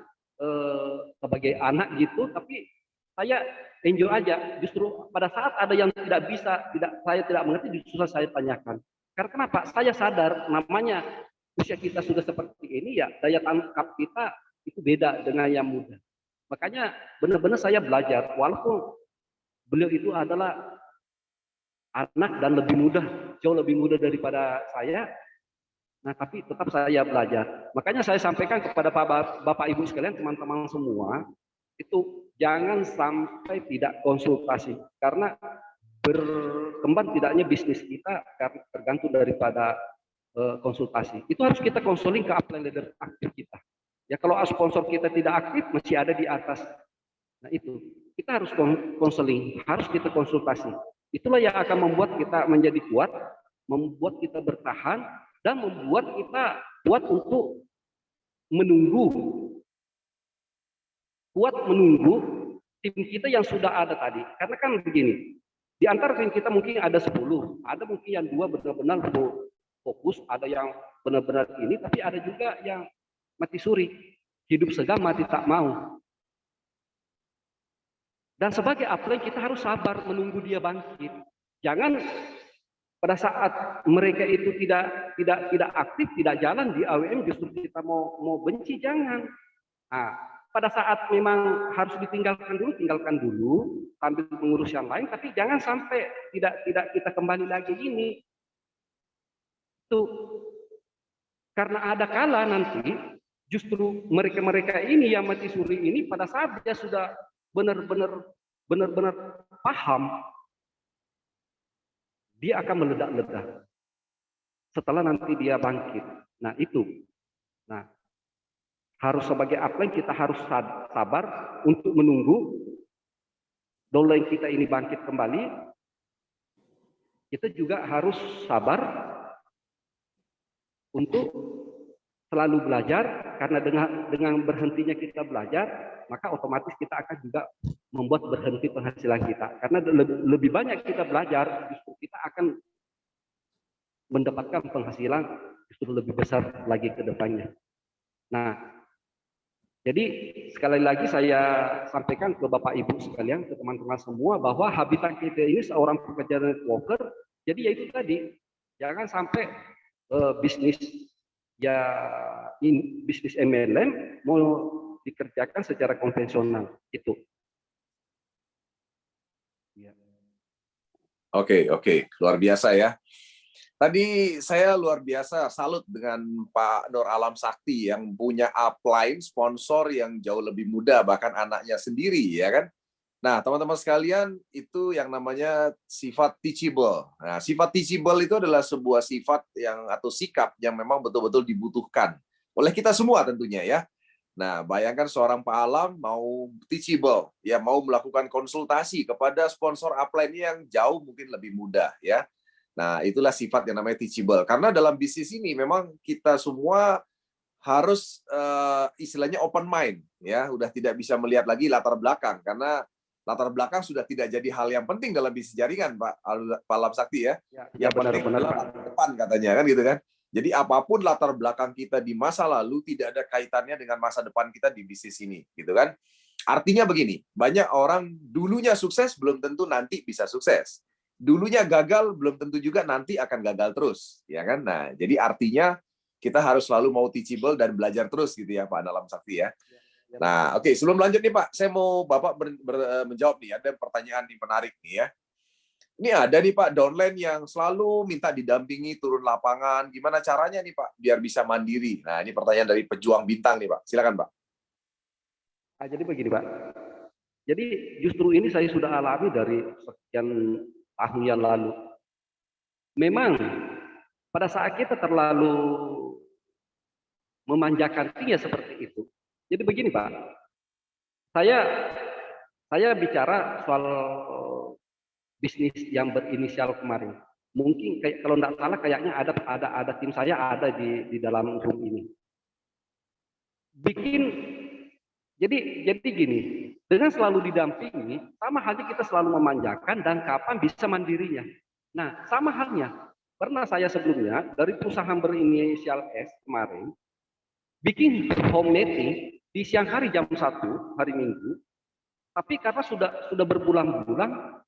sebagai anak gitu, tapi saya enjoy aja. Justru pada saat ada yang tidak bisa, saya tidak mengerti, justru saya tanyakan. Karena kenapa? Saya sadar namanya usia kita sudah seperti ini ya, daya tangkap kita itu beda dengan yang muda. Makanya benar-benar saya belajar, walaupun beliau itu adalah anak dan lebih muda, jauh lebih muda daripada saya. Nah, tapi tetap saya belajar. Makanya saya sampaikan kepada Bapak Ibu sekalian, teman-teman semua, itu jangan sampai tidak konsultasi. Karena berkembang tidaknya bisnis kita tergantung daripada konsultasi. Itu harus kita konseling ke upline leader aktif kita. Ya kalau sponsor kita tidak aktif, masih ada di atas. Nah itu, kita harus konseling, harus kita konsultasi. Itulah yang akan membuat kita menjadi kuat. membuat kita bertahan, dan membuat kita kuat untuk menunggu, tim kita yang sudah ada tadi. Karena kan begini, di antara tim kita mungkin ada 10, ada mungkin yang 2 benar-benar fokus, ada yang benar-benar ini, tapi ada juga yang mati suri, hidup segan mati tak mau. Dan sebagai upline kita harus sabar menunggu dia bangkit. Jangan pada saat mereka itu tidak aktif, tidak jalan di AWM, justru kita mau benci, jangan. Nah, pada saat memang harus tinggalkan dulu sambil mengurus yang lain, tapi jangan sampai tidak kita kembali lagi ini. Itu karena ada kala nanti justru mereka ini yang mati suri ini pada saat dia sudah benar-benar paham, dia akan meledak-ledak setelah nanti dia bangkit. Nah itu, harus sebagai upline kita harus sabar untuk menunggu downline kita ini bangkit kembali. Kita juga harus sabar untuk selalu belajar, karena dengan berhentinya kita belajar, maka otomatis kita akan juga membuat berhenti penghasilan kita. Karena lebih banyak kita belajar, justru kita akan mendapatkan penghasilan justru lebih besar lagi ke depannya. Nah, jadi sekali lagi saya sampaikan ke Bapak Ibu sekalian, ke teman-teman semua, bahwa habitat kita ini seorang pekerja networker, jadi yaitu tadi, jangan sampai bisnis MLM mau dikerjakan secara konvensional itu. Oke, luar biasa ya. Tadi saya luar biasa salut dengan Pak Nur Alam Sakti yang punya upline sponsor yang jauh lebih muda, bahkan anaknya sendiri, ya kan? Nah, teman-teman sekalian, itu yang namanya sifat teachable. Nah, sifat teachable itu adalah sebuah sifat atau sikap yang memang betul-betul dibutuhkan oleh kita semua tentunya ya. Nah, bayangkan seorang Pak Alam mau teachable, ya mau melakukan konsultasi kepada sponsor upline yang jauh mungkin lebih muda ya. Nah, itulah sifat yang namanya teachable. Karena dalam bisnis ini memang kita semua harus istilahnya open mind ya, udah tidak bisa melihat lagi latar belakang, karena latar belakang sudah tidak jadi hal yang penting dalam bisnis jaringan, Pak Alam Sakti ya. Yang penting adalah latar depan katanya kan gitu kan. Jadi apapun latar belakang kita di masa lalu tidak ada kaitannya dengan masa depan kita di bisnis ini, gitu kan. Artinya begini, banyak orang dulunya sukses belum tentu nanti bisa sukses. Dulunya gagal belum tentu juga nanti akan gagal terus, ya kan. Nah, jadi artinya kita harus selalu mau teachable dan belajar terus gitu ya, Pak Alam Sakti ya. Nah, oke, sebelum lanjut nih Pak, saya mau Bapak menjawab nih, ada pertanyaan nih menarik nih ya. Ini ada nih Pak, downline yang selalu minta didampingi turun lapangan, gimana caranya nih Pak, biar bisa mandiri? Nah, ini pertanyaan dari pejuang bintang nih Pak, silakan Pak. Nah, jadi begini Pak, jadi justru ini saya sudah alami dari sekian tahun yang lalu. Memang pada saat kita terlalu memanjakan dia seperti itu. Jadi begini Pak, saya bicara soal bisnis yang berinisial kemarin. Mungkin kalau tidak salah kayaknya ada tim saya ada di dalam room ini. Jadi gini, dengan selalu didampingi, sama halnya kita selalu memanjakan dan kapan bisa mandirinya. Nah, sama halnya, pernah saya sebelumnya dari perusahaan berinisial S kemarin bikin home meeting di siang hari jam 1 hari Minggu, tapi karena sudah berbulan-bulan,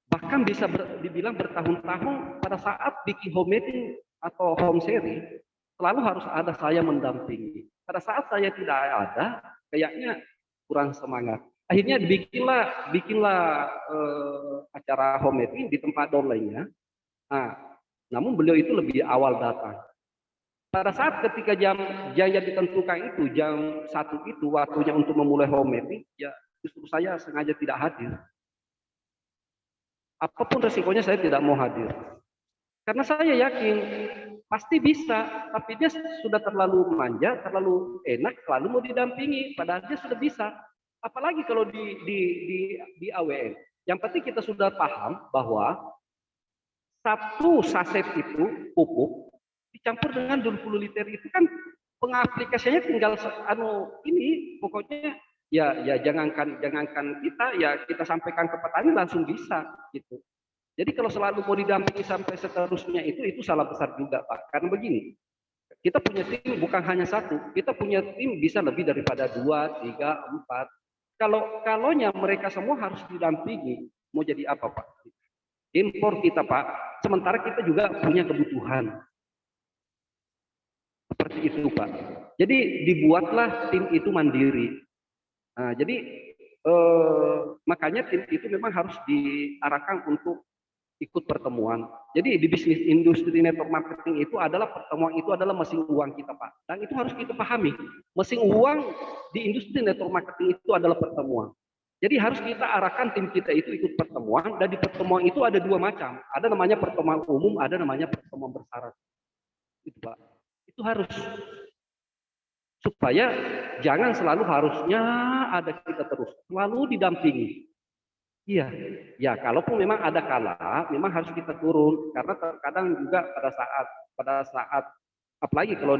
bahkan bisa dibilang bertahun-tahun, pada saat bikin home meeting atau home seri selalu harus ada saya mendampingi. Pada saat saya tidak ada, kayaknya kurang semangat. Akhirnya bikinlah acara home meeting di tempat downline-nya. Nah, namun beliau itu lebih awal datang. Pada saat ketika jam yang ditentukan itu, jam 1 itu waktunya untuk memulai home meeting, ya justru saya sengaja tidak hadir. Apapun resikonya saya tidak mau hadir. Karena saya yakin pasti bisa, tapi dia sudah terlalu manja, terlalu enak, selalu mau didampingi, padahal dia sudah bisa. Apalagi kalau di AWM. Yang penting kita sudah paham bahwa satu saset itu pupuk dicampur dengan 20 liter itu kan pengaplikasiannya tinggal ini pokoknya ya jangankan kita ya kita sampaikan ke petani langsung bisa gitu. Jadi kalau selalu mau didampingi sampai seterusnya itu salah besar juga Pak. Karena begini, kita punya tim bukan hanya satu, kita punya tim bisa lebih daripada 2, 3, 4. Kalaunya mereka semua harus didampingi, mau jadi apa Pak? Impor kita Pak, sementara kita juga punya kebutuhan. Seperti itu Pak. Jadi dibuatlah tim itu mandiri. Nah, jadi makanya tim itu memang harus diarahkan untuk ikut pertemuan. Jadi di bisnis industri network marketing itu adalah pertemuan itu adalah mesin uang kita Pak. Dan itu harus kita pahami. Mesin uang di industri network marketing itu adalah pertemuan. Jadi harus kita arahkan tim kita itu ikut pertemuan, dan di pertemuan itu ada 2 macam. Ada namanya pertemuan umum, ada namanya pertemuan bersyarat. Itu Pak. Itu harus supaya jangan selalu harusnya ada kita terus, selalu didampingi. Iya, ya kalaupun memang ada kala, memang harus kita turun karena terkadang juga pada saat apalagi kalau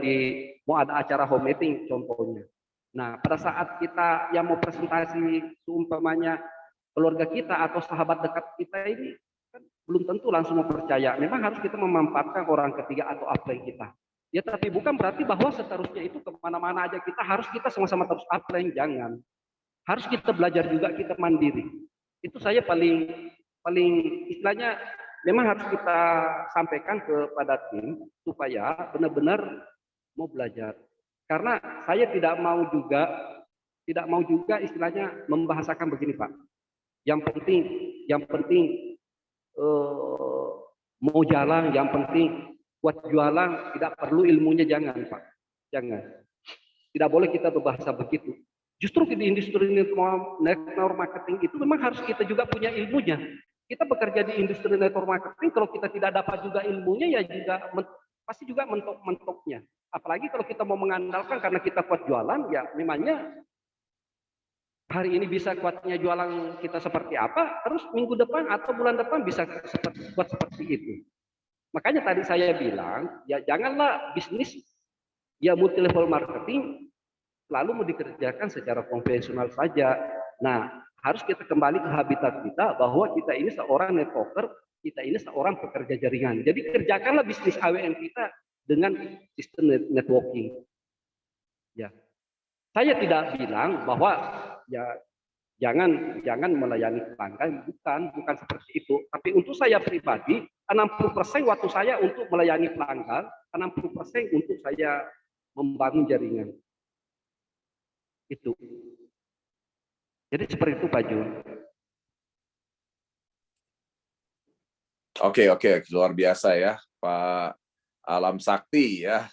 mau ada acara home meeting contohnya. Nah, pada saat kita yang mau presentasi seumpamanya keluarga kita atau sahabat dekat kita ini kan belum tentu langsung mau percaya. Memang harus kita memanfaatkan orang ketiga atau upline kita. Ya, tapi bukan berarti bahwa seterusnya itu kemana-mana aja kita sama-sama terus upline, jangan. Harus kita belajar juga, kita mandiri. Itu saya paling istilahnya memang harus kita sampaikan kepada tim supaya benar-benar mau belajar. Karena saya tidak mau juga istilahnya membahasakan begini Pak. Yang penting mau jalan, yang penting buat jualan, tidak perlu ilmunya, jangan Pak. Jangan. Tidak boleh kita berbahasa begitu. Justru di industri network marketing itu memang harus kita juga punya ilmunya. Kita bekerja di industri network marketing, kalau kita tidak dapat juga ilmunya, ya juga pasti juga mentok-mentoknya. Apalagi kalau kita mau mengandalkan karena kita kuat jualan, ya memangnya hari ini bisa kuatnya jualan kita seperti apa, terus minggu depan atau bulan depan bisa kuat seperti itu. Makanya tadi saya bilang, ya janganlah bisnis ya multi level marketing lalu mau dikerjakan secara konvensional saja. Nah, harus kita kembali ke habitat kita bahwa kita ini seorang networker, kita ini seorang pekerja jaringan. Jadi kerjakanlah bisnis AWM kita dengan sistem networking. Ya, saya tidak bilang bahwa ya jangan melayani pelanggan, bukan seperti itu. Tapi untuk saya pribadi, 60% waktu saya untuk melayani pelanggan, 60% untuk saya membangun jaringan. Itu. Jadi seperti itu Pak Jun. Oke, luar biasa ya Pak Alam Sakti ya.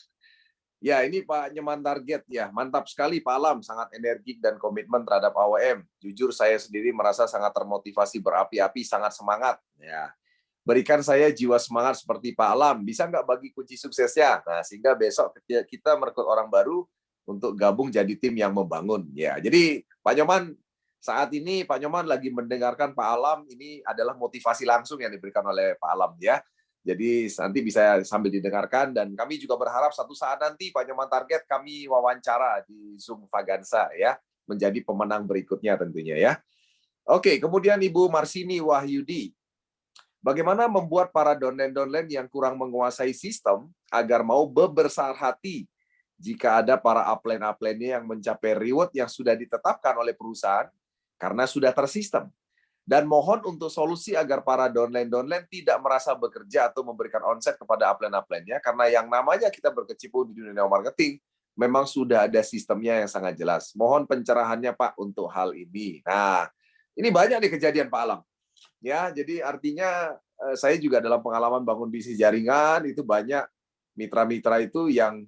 Ya, ini Pak Nyeman Target ya. Mantap sekali Pak Alam, sangat energik dan komitmen terhadap AWM. Jujur saya sendiri merasa sangat termotivasi, berapi-api, sangat semangat ya. Berikan saya jiwa semangat seperti Pak Alam. Bisa nggak bagi kunci suksesnya? Nah, sehingga besok kita merekrut orang baru untuk gabung jadi tim yang membangun. Ya, jadi Pak Nyoman, saat ini Pak Nyoman lagi mendengarkan Pak Alam, ini adalah motivasi langsung yang diberikan oleh Pak Alam ya. Jadi nanti bisa sambil didengarkan, dan kami juga berharap satu saat nanti Pak Nyoman Target kami wawancara di Zoom Vagansa ya, menjadi pemenang berikutnya tentunya ya. Oke, kemudian Ibu Marsini Wahyudi. Bagaimana membuat para downline yang kurang menguasai sistem agar mau berbesar hati jika ada para upline-upline yang mencapai reward yang sudah ditetapkan oleh perusahaan karena sudah tersistem. Dan mohon untuk solusi agar para downline tidak merasa bekerja atau memberikan onset kepada upline-upline-nya, karena yang namanya kita berkecimpung di dunia marketing memang sudah ada sistemnya yang sangat jelas. Mohon pencerahannya Pak untuk hal ini. Nah, ini banyak nih kejadian Pak Alam. Ya, jadi artinya saya juga dalam pengalaman bangun bisnis jaringan itu banyak mitra-mitra itu yang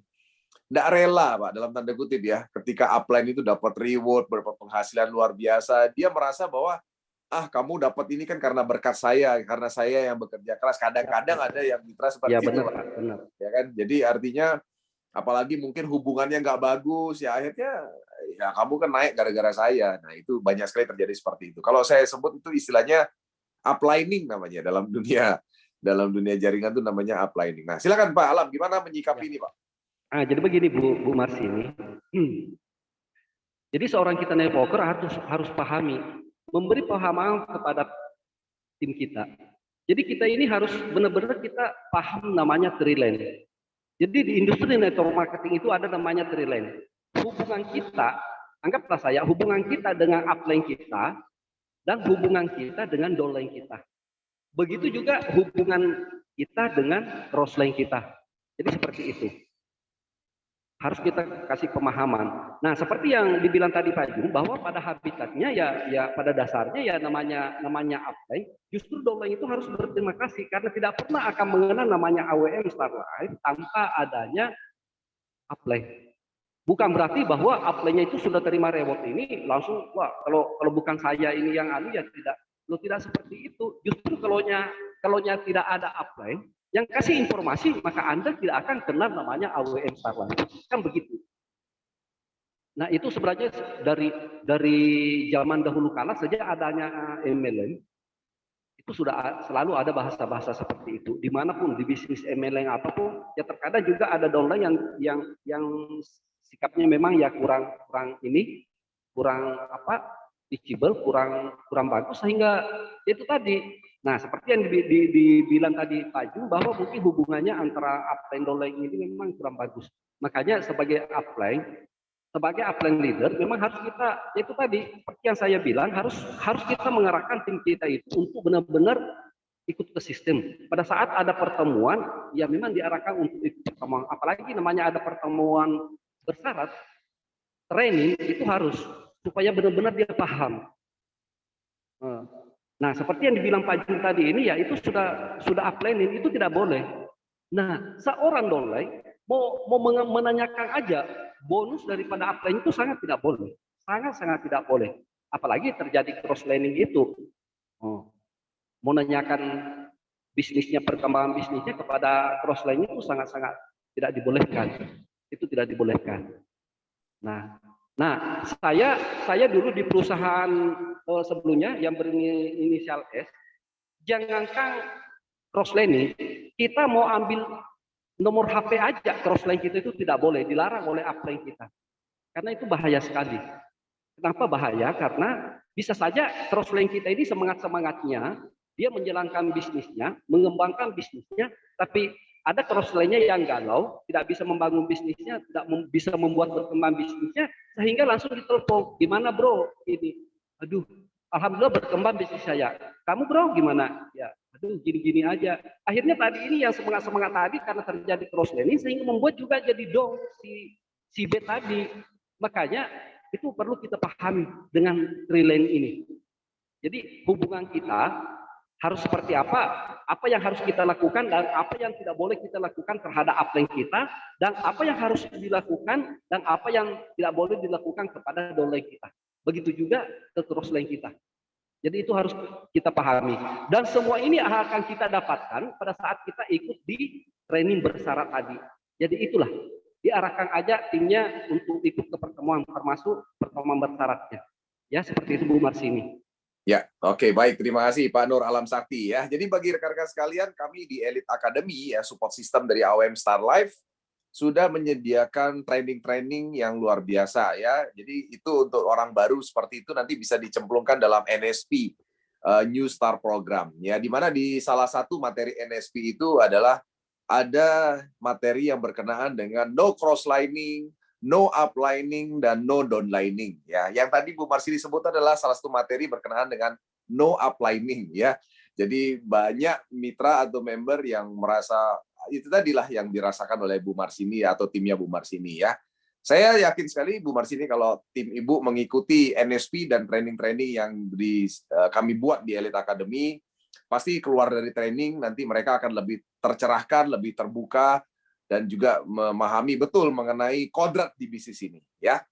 tidak rela Pak, dalam tanda kutip ya, ketika upline itu dapat reward, berapa penghasilan luar biasa, dia merasa bahwa kamu dapat ini kan karena berkat saya, karena saya yang bekerja keras. Kadang-kadang ada yang mitra seperti itu Pak. Benar. Ya kan, jadi artinya apalagi mungkin hubungannya nggak bagus ya, akhirnya ya kamu kan naik gara-gara saya. Nah, itu banyak sekali terjadi seperti itu. Kalau saya sebut itu istilahnya uplining namanya dalam dunia dalam dunia jaringan itu namanya uplining. Nah, silakan Pak Alam, gimana menyikapi ini Pak? Jadi begini Bu Marsini. Jadi seorang kita networker harus pahami, memberi pemahaman kepada tim kita. Jadi kita ini harus benar-benar kita paham namanya triline. Jadi di industri network marketing itu ada namanya triline. Hubungan kita, anggaplah saya, hubungan kita dengan upline kita dan hubungan kita dengan downline kita. Begitu juga hubungan kita dengan crossline kita. Jadi seperti itu. Harus kita kasih pemahaman. Nah, seperti yang dibilang tadi Pak Jung, bahwa pada habitatnya ya pada dasarnya ya namanya upline, justru downline itu harus berterima kasih karena tidak pernah akan mengenal namanya AWM Starlife tanpa adanya upline. Bukan berarti bahwa upline-nya itu sudah terima reward ini langsung wah kalau bukan saya ini yang ya tidak seperti itu. Justru kalau tidak ada upline yang kasih informasi, maka Anda tidak akan kenal namanya AWM Starlife. Kan begitu. Nah, itu sebenarnya dari zaman dahulu kala sejak adanya MLM, itu sudah selalu ada bahasa-bahasa seperti itu. Dimanapun di bisnis MLM apapun, ya terkadang juga ada downline yang sikapnya memang ya kurang teachable, kurang bagus sehingga itu tadi. Nah, seperti yang dibilang tadi Pak Jung bahwa mungkin hubungannya antara upline downline ini memang kurang bagus. Makanya sebagai upline leader memang harus kita itu tadi seperti yang saya bilang harus kita mengarahkan tim kita itu untuk benar-benar ikut ke sistem. Pada saat ada pertemuan ya memang diarahkan untuk ikut pertemuan. Apalagi namanya ada pertemuan bersyarat, training itu harus supaya benar-benar dia paham. Nah, seperti yang dibilang Pak Jun tadi ini ya itu sudah uplining itu tidak boleh. Nah, seorang downline mau menanyakan aja bonus daripada upline itu sangat tidak boleh. Sangat tidak boleh. Apalagi terjadi cross-lining itu. Mau nanyakan bisnisnya, perkembangan bisnisnya kepada cross-lining itu sangat-sangat tidak dibolehkan. Itu tidak dibolehkan. Nah, saya dulu di perusahaan sebelumnya yang berinisial S, jangankan cross-lining, kita mau ambil nomor HP aja, cross-line kita itu tidak boleh, dilarang oleh upline kita. Karena itu bahaya sekali. Kenapa bahaya? Karena bisa saja cross-line kita ini semangat-semangatnya, dia menjalankan bisnisnya, mengembangkan bisnisnya, tapi ada cross-line-nya yang galau, tidak bisa membangun bisnisnya, tidak bisa membuat berkembang bisnisnya, sehingga langsung ditelepon, gimana bro ini? Aduh, alhamdulillah berkembang bisnis saya. Kamu bro gimana? Ya, aduh gini-gini aja. Akhirnya tadi ini yang semangat-semangat tadi karena terjadi cross-lining sehingga membuat juga jadi down si B tadi. Makanya itu perlu kita pahami dengan triline ini. Jadi hubungan kita harus seperti apa yang harus kita lakukan dan apa yang tidak boleh kita lakukan terhadap upline kita, dan apa yang harus dilakukan dan apa yang tidak boleh dilakukan kepada downline kita. Begitu juga ke crossline kita. Jadi itu harus kita pahami. Dan semua ini akan kita dapatkan pada saat kita ikut di training bersyarat tadi. Jadi itulah, diarahkan aja timnya untuk ikut ke pertemuan, termasuk pertemuan bersyaratnya. Ya, seperti itu Bu Marsini. Ya, oke, baik. Terima kasih Pak Nur Alam Sakti ya. Jadi bagi rekan-rekan sekalian, kami di Elite Academy ya, support system dari AWM Starlife sudah menyediakan training-training yang luar biasa ya. Jadi itu untuk orang baru seperti itu nanti bisa dicemplungkan dalam NSP New Star Program ya, di mana di salah satu materi NSP itu adalah ada materi yang berkenaan dengan no cross-lining, no uplining, dan no downlining ya. Yang tadi Bu Marsini sebut adalah salah satu materi berkenaan dengan no uplining ya. Jadi banyak mitra atau member yang merasa itu tadilah yang dirasakan oleh Bu Marsini atau timnya Bu Marsini ya. Saya yakin sekali Bu Marsini kalau tim Ibu mengikuti NSP dan training-training yang kami buat di Elite Academy, pasti keluar dari training nanti mereka akan lebih tercerahkan, lebih terbuka, dan juga memahami betul mengenai kodrat di bisnis ini ya.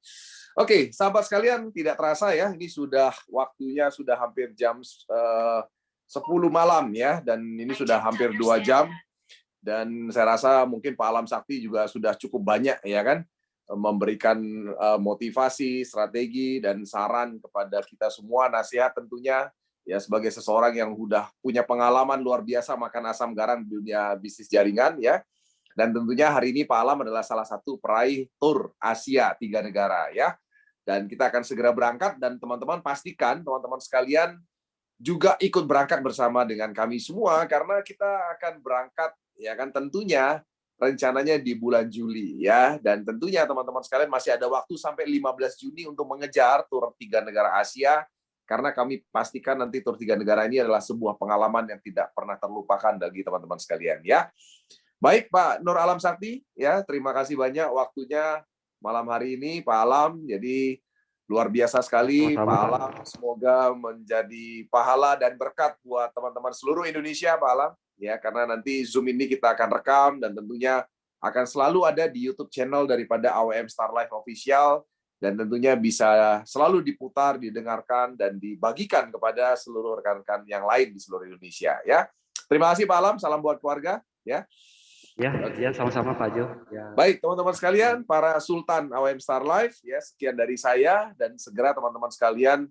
Oke, sahabat sekalian, tidak terasa ya, ini sudah waktunya sudah hampir jam 10 malam ya, dan ini sudah hampir 2 jam, dan saya rasa mungkin Pak Alam Sakti juga sudah cukup banyak ya kan, memberikan motivasi, strategi, dan saran kepada kita semua, nasihat tentunya ya sebagai seseorang yang udah punya pengalaman luar biasa makan asam garam di dunia bisnis jaringan ya. Dan tentunya hari ini Pak Alam adalah salah satu peraih tur Asia 3 negara ya. Dan kita akan segera berangkat dan teman-teman pastikan teman-teman sekalian juga ikut berangkat bersama dengan kami semua karena kita akan berangkat ya kan tentunya rencananya di bulan Juli ya, dan tentunya teman-teman sekalian masih ada waktu sampai 15 Juni untuk mengejar tur 3 negara Asia karena kami pastikan nanti tur 3 negara ini adalah sebuah pengalaman yang tidak pernah terlupakan bagi teman-teman sekalian ya. Baik Pak Nur Alam Sakti ya, terima kasih banyak waktunya malam hari ini Pak Alam. Jadi luar biasa sekali Sama-sama, Pak Pak. Alam, semoga menjadi pahala dan berkat buat teman-teman seluruh Indonesia Pak Alam ya, karena nanti Zoom ini kita akan rekam dan tentunya akan selalu ada di YouTube channel daripada AWM Star Life Official dan tentunya bisa selalu diputar, didengarkan dan dibagikan kepada seluruh rekan-rekan yang lain di seluruh Indonesia ya. Terima kasih Pak Alam, salam buat keluarga ya. Ya, sama-sama Pak Jo. Ya. Baik, teman-teman sekalian, para Sultan AWM Star Life, ya sekian dari saya dan segera teman-teman sekalian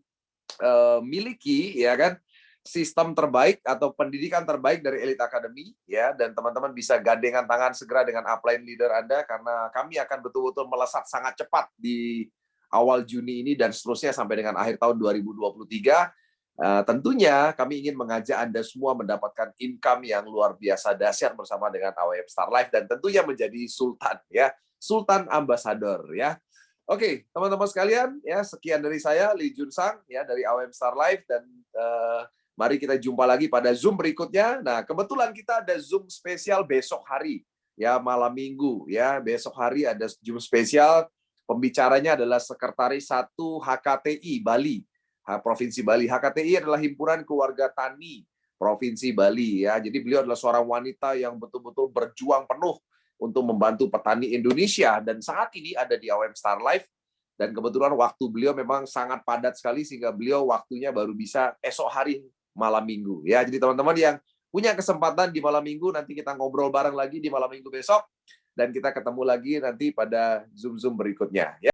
miliki ya kan sistem terbaik atau pendidikan terbaik dari Elite Academy ya, dan teman-teman bisa gandengan tangan segera dengan upline leader Anda karena kami akan betul-betul melesat sangat cepat di awal Juni ini dan seterusnya sampai dengan akhir tahun 2023. Tentunya kami ingin mengajak Anda semua mendapatkan income yang luar biasa dahsyat bersama dengan AWM Star Life dan tentunya menjadi Sultan ya, Sultan Ambassador ya. Oke, teman-teman sekalian ya, sekian dari saya Lee Jun Sang ya dari AWM Star Life dan mari kita jumpa lagi pada Zoom berikutnya. Nah, kebetulan kita ada Zoom spesial besok hari ya, malam Minggu ya. Besok hari ada Zoom spesial. Pembicaranya adalah Sekretaris 1 HKTI Bali. Provinsi Bali. HKTI adalah Himpunan Keluarga Tani Provinsi Bali ya. Jadi beliau adalah seorang wanita yang betul-betul berjuang penuh untuk membantu petani Indonesia dan saat ini ada di AWM Star Life dan kebetulan waktu beliau memang sangat padat sekali sehingga beliau waktunya baru bisa esok hari malam Minggu ya. Jadi teman-teman yang punya kesempatan di malam Minggu nanti kita ngobrol bareng lagi di malam Minggu besok dan kita ketemu lagi nanti pada Zoom berikutnya ya.